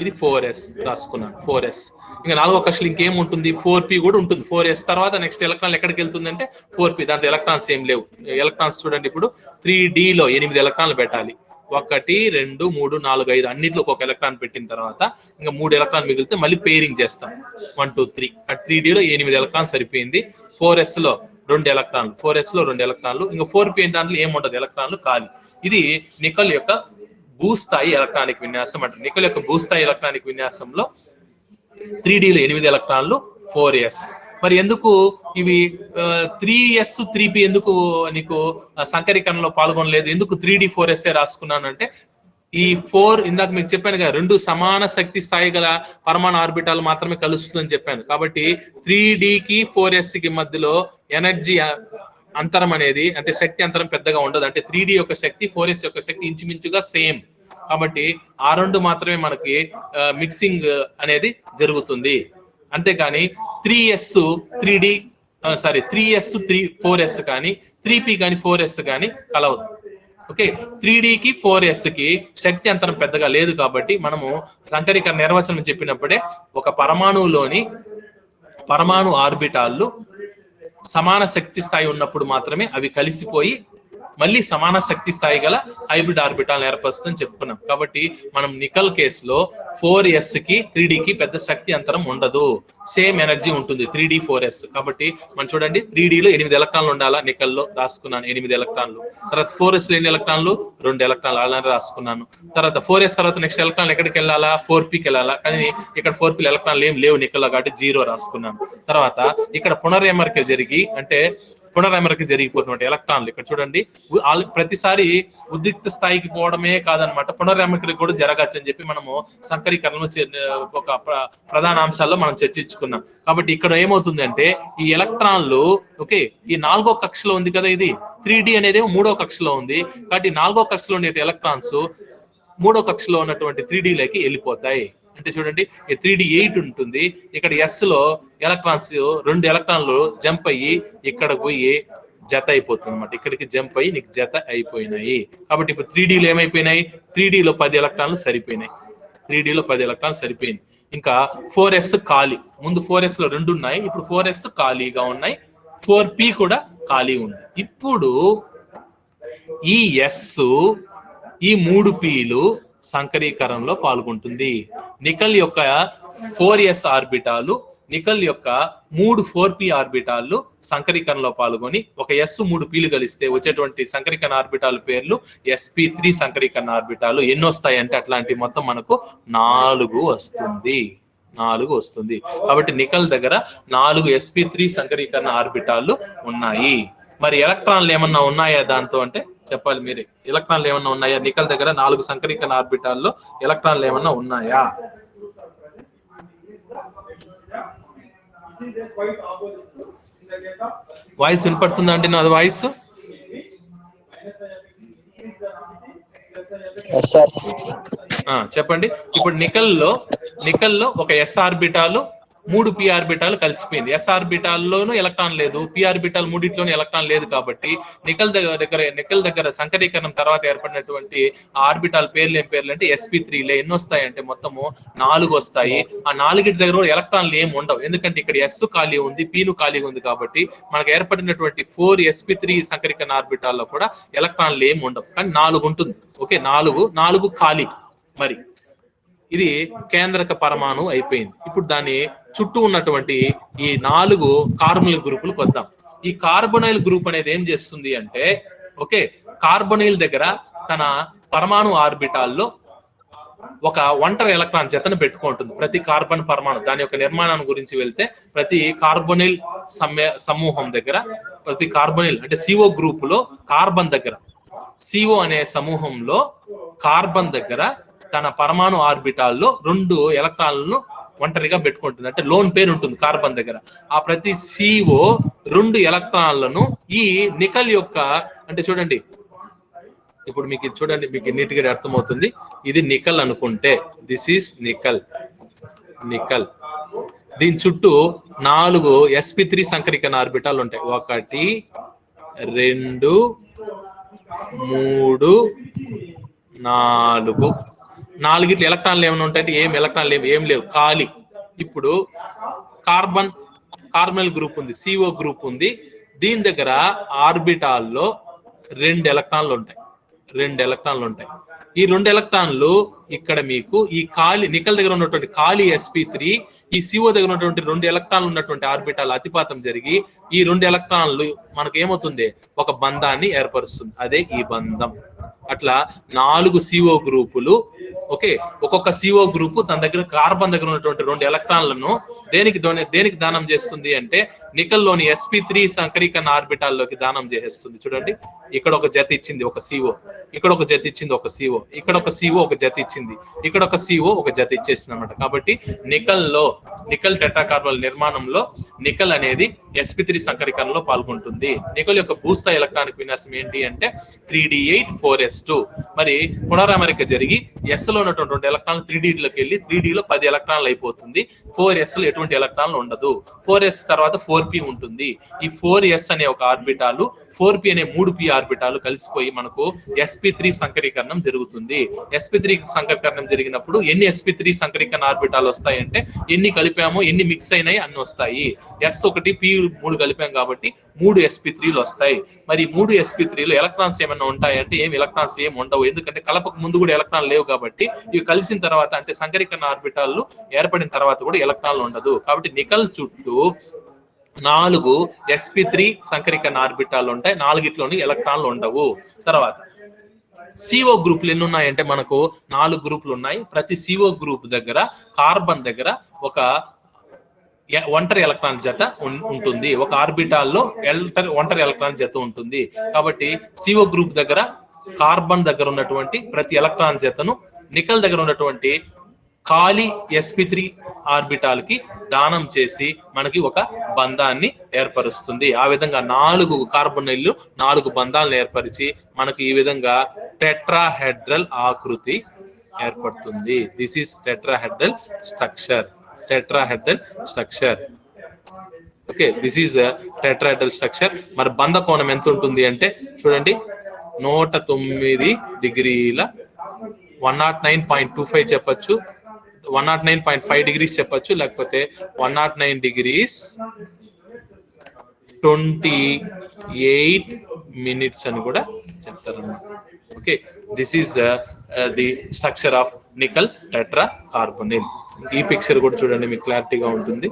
ఇది 4s రాసుకున్నాను 4s. ఇంకా నాలుగో కక్షలో ఇంకేముంటుంది 4p కూడా ఉంటుంది. 4s తర్వాత నెక్స్ట్ ఎలక్ట్రాన్ ఎక్కడికి వెళ్తుంది అంటే 4p, దాంట్లో ఎలక్ట్రాన్స్ ఏం లేవు. ఎలక్ట్రాన్స్ చూడండి, ఇప్పుడు 3d లో 8 ఎలక్ట్రాన్లు పెట్టాలి. 1 2 3 4 5 అన్నిట్లో ఒక ఎలక్ట్రాన్ పెట్టిన తర్వాత ఇంకా 3 ఎలక్ట్రాన్ మిగిలితే మళ్ళీ పేరింగ్ చేస్తాం 1 2 3. 3d లో 8 ఎలక్ట్రాన్ సరిపోయింది. 4s లో 2 ఎలక్ట్రాన్లు, 4s లో 2 ఎలక్ట్రాన్లు, ఇంకా 4p దాంట్లో ఏముండదు, ఎలక్ట్రాన్లు ఖాళీ. ఇది నికెల్ యొక్క భూస్థాయి ఎలక్ట్రానిక్ విన్యాసం అంటారు. నికెల్ యొక్క భూస్థాయి ఎలక్ట్రానిక్ విన్యాసంలో 3d లో 8 ఎలక్ట్రాన్లు, 4s. మరి ఎందుకు ఇవి 3s 3p ఎందుకు నీకు సంకరీకరణలో పాల్గొనలేదు, ఎందుకు 3d 4s రాసుకున్నాను అంటే, ఈ 4 ఇందాక మీకు చెప్పాను కదా, 2 సమాన శక్తి స్థాయి గల పరమాణు ఆర్బిటాలు మాత్రమే కలుస్తుందని చెప్పాను. కాబట్టి 3d కి 4s కి మధ్యలో ఎనర్జీ అంతరం అనేది, అంటే శక్తి అంతరం పెద్దగా ఉండదు. అంటే 3d యొక్క శక్తి 4s యొక్క శక్తి ఇంచుమించుగా సేమ్. కాబట్టి ఆ రెండు మాత్రమే మనకి మిక్సింగ్ అనేది జరుగుతుంది. అంతేకాని 3s 4s కానీ 3p కానీ 4s కానీ కలవదు. ఓకే, 3d కి 4s కి శక్తి అంతరం పెద్దగా లేదు. కాబట్టి మనము సంకరీకరణ నిర్వచనం చెప్పినప్పుడే ఒక పరమాణువులోని పరమాణు ఆర్బిటాళ్ళు సమాన శక్తి స్థాయి ఉన్నప్పుడు మాత్రమే అవి కలిసిపోయి మళ్ళీ సమాన శక్తి స్థాయి గల హైబ్రిడ్ ఆర్బిటాల్ ఏర్పరుస్తుందని చెప్పుకున్నాం. కాబట్టి మనం నికెల్ కేసులో 4s కి 3d కి పెద్ద శక్తి అంతరం ఉండదు, సేమ్ ఎనర్జీ ఉంటుంది 3d 4s. కాబట్టి మనం చూడండి 3d లో 8 ఎలక్ట్రాన్లు ఉండాలా, నికెల్లో రాసుకున్నాను 8 ఎలక్ట్రాన్లు. తర్వాత 4s లో ఎన్ని ఎలక్ట్రాన్లు, 2 ఎలక్ట్రాన్లు అలానే రాసుకున్నాను. తర్వాత 4s తర్వాత నెక్స్ట్ ఎలక్ట్రాన్ ఎక్కడికి వెళ్ళాలా, 4pకి వెళ్ళాలా. కానీ ఇక్కడ 4p ఎలక్ట్రాన్లు ఏం లేవు నికెల్లో కాబట్టి 0 రాసుకున్నాను. తర్వాత ఇక్కడ పునరేమరిక జరిగిపోతున్నట్టు ఎలక్ట్రాన్లు ఇక్కడ చూడండి, ప్రతిసారి ఉద్రిక్త స్థాయికి పోవడమే కాదనమాట, పునరేమరిక కూడా జరగచ్చు అని చెప్పి మనము సంకరీకరణలో ఒక ప్రధాన అంశాల్లో మనం చర్చించుకున్నాం. కాబట్టి ఇక్కడ ఏమవుతుంది అంటే ఈ ఎలక్ట్రాన్లు ఓకే, ఈ 4వ కక్షలో ఉంది కదా, ఇది 3d అనేది 3వ కక్షలో ఉంది. కాబట్టి 4వ కక్షలో ఉండే ఎలక్ట్రాన్స్ 3వ కక్షలో ఉన్నటువంటి 3d లోకి వెళ్ళిపోతాయి. అంటే చూడండి, ఈ 3d 8 ఉంటుంది, ఇక్కడ s లో ఎలక్ట్రాన్స్ 2 ఎలక్ట్రాన్లు జంప్ అయ్యి ఇక్కడ పోయి జత అయిపోతుంది అనమాట. ఇక్కడికి జంప్ అయ్యి నీకు జత అయిపోయినాయి. కాబట్టి ఇప్పుడు 3d లో ఏమైపోయినాయి, 3d లో 10 ఎలక్ట్రాన్లు సరిపోయినాయి. 3d లో 10 ఎలక్ట్రాన్లు సరిపోయింది. ఇంకా 4s ఖాళీ, ముందు 4s లో 2 ఉన్నాయి, ఇప్పుడు 4s ఖాళీగా ఉన్నాయి, 4p కూడా ఖాళీ ఉంది. ఇప్పుడు ఈ s ఈ 3pలు సంకరీకరణలో పాల్గొంటుంది. నికెల్ యొక్క 4s ఆర్బిటాలు, నికెల్ యొక్క 3 4p ఆర్బిటాలు సంకరీకరణలో పాల్గొని ఒక s 3pలు కలిస్తే వచ్చేటువంటి సంకరీకరణ ఆర్బిటాల పేర్లు sp3 సంకరీకరణ ఆర్బిటాలు. ఎన్ని వస్తాయి అంటే అట్లాంటి మొత్తం మనకు 4 వస్తుంది. కాబట్టి నికెల్ దగ్గర 4 sp3 సంకరీకరణ ఆర్బిటాలు ఉన్నాయి. మరి ఎలక్ట్రాన్లు ఏమన్నా ఉన్నాయా దాంతో అంటే చెప్పాలి మీరే. ఎలక్ట్రాన్లు ఏమన్నా ఉన్నాయా, నికెల్ దగ్గర 4 సంకరీకరణ ఆర్బిటాల్లో ఎలక్ట్రాన్లు ఏమన్నా ఉన్నాయా? వాయిస్ వినపడుతుందా అండి నాది వాయిస్? చెప్పండి. ఇప్పుడు నికెల్లో ఒక s ఆర్బిటాలు 3 p ఆర్బిటాలు కలిసిపోయింది. s ఆర్బిటాల్లోనూ ఎలక్ట్రాన్ లేదు, p ఆర్బిటాల్ మూడిట్లోనూ ఎలక్ట్రాన్ లేదు. కాబట్టి నికెల్ దగ్గర సంకరీకరణం తర్వాత ఏర్పడినటువంటి ఆర్బిటాల్ పేర్లు ఏం పేర్లు అంటే sp3లే. ఎన్ని వస్తాయి అంటే మొత్తము 4 వస్తాయి. ఆ 4 దగ్గర కూడా ఎలక్ట్రాన్లు ఏమి ఉండవు, ఎందుకంటే ఇక్కడ s ఖాళీ ఉంది, p ను ఖాళీ ఉంది. కాబట్టి మనకు ఏర్పడినటువంటి 4 sp3 సంకరీకరణ ఆర్బిటాల్లో కూడా ఎలక్ట్రాన్లు ఏమి ఉండవు, కానీ 4 ఉంటుంది. ఓకే, 4 ఖాళీ. మరి ఇది కేంద్రక పరమాణు అయిపోయింది. ఇప్పుడు దాని చుట్టూ ఉన్నటువంటి ఈ 4 కార్బొనైల్ గ్రూపులకు వద్దాం. ఈ కార్బొనైల్ గ్రూప్ అనేది ఏం చేస్తుంది అంటే ఓకే, కార్బొనైల్ దగ్గర తన పరమాణు ఆర్బిటాల్లో ఒక ఒంటరి ఎలక్ట్రాన్ జతను పెట్టుకుంటుంది ప్రతి కార్బన్ పరమాణు. దాని యొక్క నిర్మాణాన్ని గురించి వెళ్తే ప్రతి కార్బొనిల్ సమూహం దగ్గర, ప్రతి కార్బొనిల్ అంటే సిఓ గ్రూప్ లో కార్బన్ దగ్గర, సిఓ అనే సమూహంలో కార్బన్ దగ్గర తన పరమాణు ఆర్బిటాల్లో 2 ఎలక్ట్రాన్లను ఒంటరిగా పెట్టుకుంటుంది. అంటే లోన్ పేరు ఉంటుంది కార్బన్ దగ్గర. ఆ ప్రతి సిఓ 2 ఎలక్ట్రాన్లను ఈ నికల్ యొక్క, అంటే చూడండి ఇప్పుడు మీకు చూడండి, మీకు నీట్ గా అర్థమవుతుంది. ఇది నికల్ అనుకుంటే, దిస్ ఈస్ నికల్. దీని చుట్టూ 4 sp3 సంకరీకరణ ఆర్బిటాలు ఉంటాయి. 1 2 3 4. 4 ఎలక్ట్రాన్లు ఏమైనా ఉంటాయంటే ఏం ఎలక్ట్రాన్లు ఏం లేవు, ఖాళీ. ఇప్పుడు కార్బనల్ గ్రూప్ ఉంది, సిఓ గ్రూప్ ఉంది. దీని దగ్గర ఆర్బిటాల్లో 2 ఎలక్ట్రాన్లు ఉంటాయి. ఈ 2 ఎలక్ట్రాన్లు ఇక్కడ మీకు ఈ ఖాళీ నికల్ దగ్గర ఉన్నటువంటి ఖాళీ sp3, ఈ సిఓ దగ్గర ఉన్నటువంటి 2 ఎలక్ట్రాన్లు ఉన్నటువంటి ఆర్బిటాల్ అతిపాతం జరిగి ఈ 2 ఎలక్ట్రాన్లు మనకు ఏమవుతుంది, ఒక బంధాన్ని ఏర్పరుస్తుంది. అదే ఈ బంధం. అట్లా 4 సిఓ గ్రూపులు. ఓకే, ఒక్కొక్క సిఓ గ్రూప్ తన దగ్గర కార్బన్ దగ్గర ఉన్నటువంటి 2 ఎలక్ట్రాన్లను దేనికి దానం చేస్తుంది అంటే నికల్లోని sp3 సంకరీకరణ ఆర్బిటాల్లోకి దానం చేసేస్తుంది. చూడండి, ఇక్కడ ఒక జత ఇచ్చింది ఒక సిఓ, ఇక్కడ ఒక జత ఇచ్చింది ఒక సిఓ, ఇక్కడ ఒక సిఓ ఒక జత ఇచ్చింది, ఇక్కడ ఒక సిఓ ఒక జత ఇచ్చేసింది అనమాట. కాబట్టి నికల్ టెట్రాకార్బన్ నిర్మాణంలో నికల్ అనేది sp3 సంకరీకరణలో పాల్గొంటుంది. నికల్ యొక్క భూస్థాయి ఎలక్ట్రానిక్ విన్యాసం ఏంటి అంటే 3d8 4s2. మరి పునరామరిక జరిగి s లో ఉన్నటువంటి 2 ఎలక్ట్రాన్లు 3d లోకి వెళ్ళి 3d లో 10 ఎలక్ట్రాన్లు అయిపోతుంది. 4s లో ఎటువంటి ఎలక్ట్రాన్లు ఉండదు. 4s తర్వాత 4p ఉంటుంది. ఈ 4s అనే ఒక ఆర్బిటాలు 4p అనే 3p ఆర్బిటాలు కలిసిపోయి మనకు sp3 సంకరీకరణం జరుగుతుంది. sp3 సంకరీకరణం జరిగినప్పుడు ఎన్ని sp3 సంకరీకరణ ఆర్బిటాలు వస్తాయంటే ఎన్ని కలిపామో, ఎన్ని మిక్స్ అయినాయి అన్ని వస్తాయి. s1 p3 కలిపాం కాబట్టి 3 sp3లు వస్తాయి. మరి 3 sp3లో ఎలక్ట్రాన్స్ ఏమైనా ఉంటాయంటే ఎలక్ట్రాన్స్ ఏమి ఉండవు. ఎందుకంటే కలపకు ముందు కూడా ఎలక్ట్రాన్ లేవు కాబట్టి ఇవి కలిసిన తర్వాత, అంటే సంకరీకరణ ఆర్బిటాలు ఏర్పడిన తర్వాత కూడా ఎలక్ట్రాన్లు ఉండదు. కాబట్టి నికల్ చుట్టూ 4 sp3 సంకరీకరణ ఆర్బిటాలు ఉంటాయి. 4 ఎలక్ట్రాన్లు ఉండవు. తర్వాత సిఓ గ్రూపులు ఎన్ని ఉన్నాయంటే మనకు 4 గ్రూపులు ఉన్నాయి. ప్రతి సిఓ గ్రూప్ దగ్గర కార్బన్ దగ్గర ఒక ఒంటరి ఎలక్ట్రాన్ జత ఉంటుంది. ఒక ఆర్బిటాల్లో ఒంటరి ఎలక్ట్రాన్ జత ఉంటుంది. కాబట్టి సిఓ గ్రూప్ దగ్గర కార్బన్ దగ్గర ఉన్నటువంటి ప్రతి ఎలక్ట్రాన్ జతను నికల్ దగ్గర ఉన్నటువంటి ఖాళీ sp3 ఆర్బిటాల్ కి దానం చేసి మనకి ఒక బంధాన్ని ఏర్పరుస్తుంది. ఆ విధంగా 4 కార్బొనిల్లు 4 బంధాలను ఏర్పరిచి మనకి ఈ విధంగా టెట్రాహెడ్రల్ ఆకృతి ఏర్పడుతుంది. This is tetrahedral structure. Okay, this is tetrahedral structure. మరి బంధ కోణం ఎంత ఉంటుంది అంటే చూడండి, 109 డిగ్రీల 109.25 చెప్పచ్చు, 109.5 డిగ్రీస్ చెప్పచ్చు, లేకపోతే 109 డిగ్రీస్ 28 మినిట్స్ అని కూడా చెప్తారన్నమాట. Okay, this is the structure of nickel tetracarbonyl. ఈ పిక్చర్ కూడా చూడండి, మీకు క్లారిటీగా ఉంటుంది.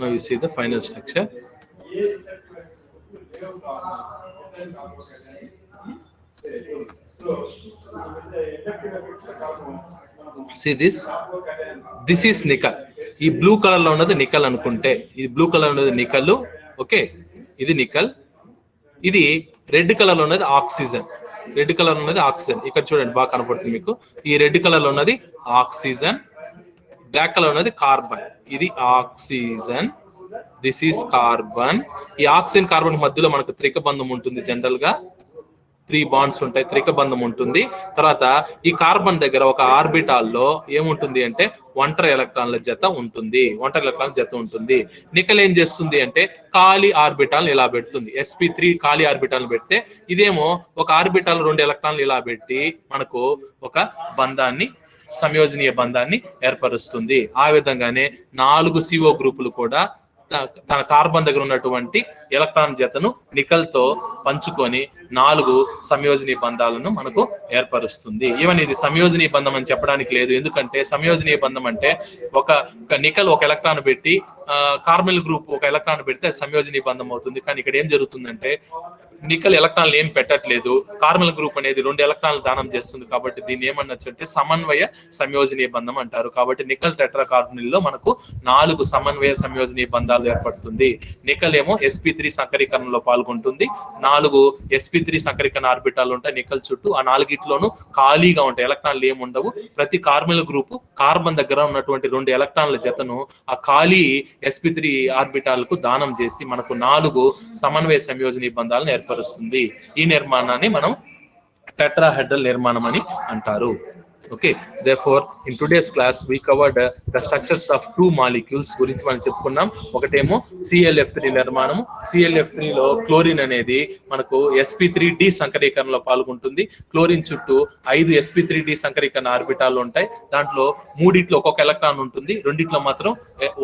Now you see the final structure. See this is nickel. ఈ బ్లూ కలర్ లో ఉన్నది నికల్ అనుకుంటే, ఇది బ్లూ కలర్ ఉన్నది నికల్. ఓకే, ఇది నికల్. ఇది రెడ్ కలర్ లో ఉన్నది ఆక్సిజన్. ఇక్కడ చూడండి, బాగా కనపడుతుంది మీకు. ఈ రెడ్ కలర్ లో ఉన్నది ఆక్సిజన్, బ్లాక్ కలర్ ఉన్నది కార్బన్. ఇది ఆక్సిజన్, దిస్ ఈస్ కార్బన్. ఈ ఆక్సిజన్ కార్బన్ మధ్యలో మనకు త్రిక బంధం ఉంటుంది. జనరల్ గా 3 బాండ్స్ ఉంటాయి, త్రిక బంధం ఉంటుంది. తర్వాత ఈ కార్బన్ దగ్గర ఒక ఆర్బిటాల్లో ఏముంటుంది అంటే ఒంటరి ఎలక్ట్రాన్ల జత ఉంటుంది. నికెల్ ఏం చేస్తుంది అంటే ఖాళీ ఆర్బిటాల్ ఇలా పెడుతుంది. sp3 ఖాళీ ఆర్బిటాల్ పెడితే ఇదేమో ఒక ఆర్బిటాల్ 2 ఎలక్ట్రాన్లు ఇలా పెట్టి మనకు ఒక బంధాన్ని, సంయోజనీయ బంధాన్ని ఏర్పరుస్తుంది. ఆ విధంగానే 4 CO గ్రూపులు కూడా తన కార్బన్ దగ్గర ఉన్నటువంటి ఎలక్ట్రాన్ జతను నికెల్ తో పంచుకొని 4 సంయోజనీయ బంధాలను మనకు ఏర్పరుస్తుంది. ఈవెన్ ఇది సంయోజనీయ బంధం అని చెప్పడానికి లేదు, ఎందుకంటే సంయోజనీయ బంధం అంటే ఒక నికెల్ ఒక ఎలక్ట్రాన్ పెట్టి కార్బన్ గ్రూప్ ఒక ఎలక్ట్రాన్ పెడితే అది సంయోజనీయ బంధం అవుతుంది. కానీ ఇక్కడ ఏం జరుగుతుందంటే నికెల్ ఎలక్ట్రాన్లు ఏం పెట్టట్లేదు, కార్బన్ గ్రూప్ అనేది 2 ఎలక్ట్రాన్లు దానం చేస్తుంది. కాబట్టి దీన్ని ఏమనొచ్చు అంటే సమన్వయ సంయోజనీయ బంధం అంటారు. కాబట్టి నికెల్ టెట్రాకార్బనిల్ లో మనకు 4 సమన్వయ సంయోజనీయ బంధాలు ఏర్పడుతుంది. నికెల్ ఏమో sp3 సంకరీకరణలో పాల్గొంటుంది. 4 sp3 సంకరీకరణ ఆర్బిటాలు ఉంటాయి నికెల్ చుట్టూ. ఆ 4గిట్లోనూ ఖాళీగా ఉంటాయి, ఎలక్ట్రాన్లు ఏమి ఉండవు. ప్రతి కార్బన్ గ్రూప్ కార్బన్ దగ్గర ఉన్నటువంటి 2 ఎలక్ట్రాన్ల జతను ఆ ఖాళీ sp3 ఆర్బిటాల్ కు దానం చేసి మనకు 4 సమన్వయ సంయోజనీయ బంధాలను ఏర్పరుస్తుంది. ఈ నిర్మాణాన్ని మనం టెట్రాహెడ్రల్ నిర్మాణం అని అంటారు. Okay, therefore in today's class we covered the structures of 2 molecules గురించి మనం చెప్పుకున్నాం. ఒకటేమో ClF3 నిర్మాణము. ClF3 లో క్లోరిన్ అనేది మనకు sp3d సంకరీకరణలో పాల్గొంటుంది. క్లోరిన్ చుట్టూ 5 sp3d సంకరీకరణ ఆర్బిటాలు ఉంటాయి. దాంట్లో 3 ఒక్కొక్క ఎలక్ట్రాన్ ఉంటుంది, 2 మాత్రం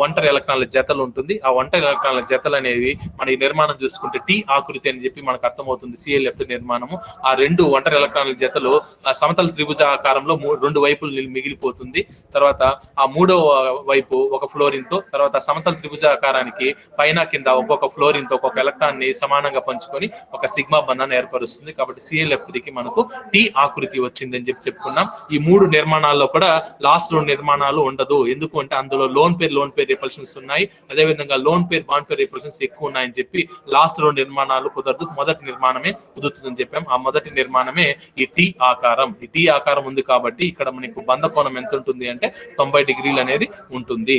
ఒంటరి ఎలక్ట్రాన్ల జతలు ఉంటుంది. ఆ ఒంటరి ఎలక్ట్రాన్ల జతలు అనేవి మన ఈ నిర్మాణం చూసుకుంటే T ఆకృతి అని చెప్పి మనకు అర్థమవుతుంది ClF3 నిర్మాణము. ఆ 2 ఒంటరి ఎలక్ట్రాన్ల జతలు సమతల త్రిభుజ ఆకారంలో 2 వైపులు మిగిలిపోతుంది. తర్వాత ఆ 3వ వైపు ఒక ఫ్లోరిన్ తో, తర్వాత సమతల త్రిభుజ ఆకారానికి పైన కింద ఒక్కొక్క ఫ్లోరిన్ తో ఒక్కొక్క ఎలక్ట్రాన్ ని సమానంగా పంచుకొని ఒక సిగ్మా బంధాన్ని ఏర్పరుస్తుంది. కాబట్టి ClF3 కి మనకు T ఆకృతి వచ్చిందని చెప్పుకున్నాం. ఈ 3 నిర్మాణాల్లో కూడా లాస్ట్ 2 నిర్మాణాలు ఉండదు. ఎందుకు అంటే అందులో లోన్ పేర్ రిపల్షన్స్ ఉన్నాయి, అదేవిధంగా lone pair bond pair repulsions ఎక్కువ ఉన్నాయని చెప్పి లాస్ట్ 2 నిర్మాణాలు కుదరదు. మొదటి నిర్మాణమే కుదురుతుందని చెప్పాం. ఆ మొదటి నిర్మాణమే ఈ T ఆకారం. ఈ T ఆకారం ఉంది కాబట్టి ఇక్కడ మనకు బంధ కోణం ఎంత ఉంటుంది అంటే 90 డిగ్రీలు అనేది ఉంటుంది.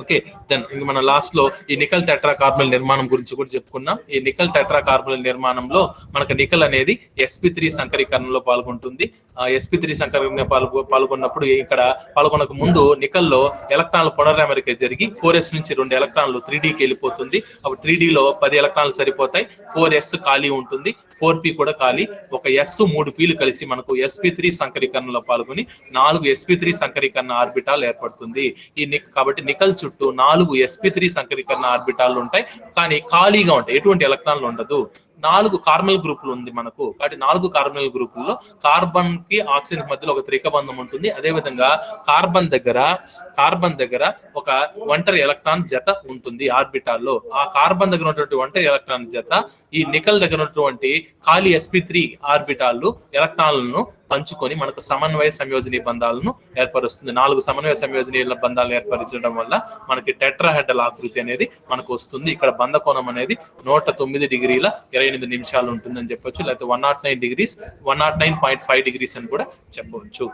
ఓకే, దెన్ ఇంక మన లాస్ట్ లో ఈ నికెల్ టెట్రాకార్బనిల్ నిర్మాణం గురించి కూడా చెప్పుకున్నాం. ఈ నికెల్ టెట్రాకార్బనిల్ నిర్మాణంలో మనకు నికెల్ అనేది sp3 సంకరీకరణలో పాల్గొంటుంది. sp3 సంకరీకరణ పాల్గొన్నప్పుడు ఇక్కడ పాల్గొనక ముందు నికెల్ లో ఎలక్ట్రాన్ల పునరామరిక జరిగి 4s నుంచి 2 ఎలక్ట్రాన్లు 3dకి వెళ్ళిపోతుంది. అప్పుడు 3dలో 10 ఎలక్ట్రాన్లు సరిపోతాయి, 4s ఖాళీ ఉంటుంది, 4p కూడా ఖాళీ. ఒక s 3 pలు కలిసి మనకు sp3 సంకరీకరణలో పాల్గొని 4 sp3 సంకరీకరణ ఆర్బిటాల్ ఏర్పడుతుంది. కాబట్టి నికెల్ చుట్టూ 4 sp3 సంకరీకరణ ఆర్బిటాలు ఉంటాయి, కానీ ఖాళీగా ఉంటాయి, ఎటువంటి ఎలక్ట్రాన్లు ఉండదు. 4 కార్బన్ గ్రూపులు ఉంది మనకు. కాబట్టి 4 కార్బన్ గ్రూపుల్లో కార్బన్ కి ఆక్సిజన్ మధ్యలో ఒక త్రిక బంధం ఉంటుంది. అదే విధంగా కార్బన్ దగ్గర ఒక ఒంటరి ఎలక్ట్రాన్ జత ఉంటుంది ఆర్బిటాల్లో. ఆ కార్బన్ దగ్గర ఉన్నటువంటి ఒంటరి ఎలక్ట్రాన్ జత ఈ నికెల్ దగ్గర ఉన్నటువంటి ఖాళీ sp3 ఆర్బిటాల్లో ఎలక్ట్రాన్లను పంచుకొని మనకు సమన్వయ సంయోజనీయ బంధాలను ఏర్పరుస్తుంది. 4 సమన్వయ సంయోజనీయ బంధాలను ఏర్పరచడం వల్ల మనకి టెట్రాహెడ్రల్ ఆకృతి అనేది మనకు వస్తుంది. ఇక్కడ బంధ కోణం అనేది 109 డిగ్రీల 28 నిమిషాలు ఉంటుందని చెప్పొచ్చు, లేకపోతే 109 డిగ్రీస్ 109.5 డిగ్రీస్ అని కూడా చెప్పవచ్చు.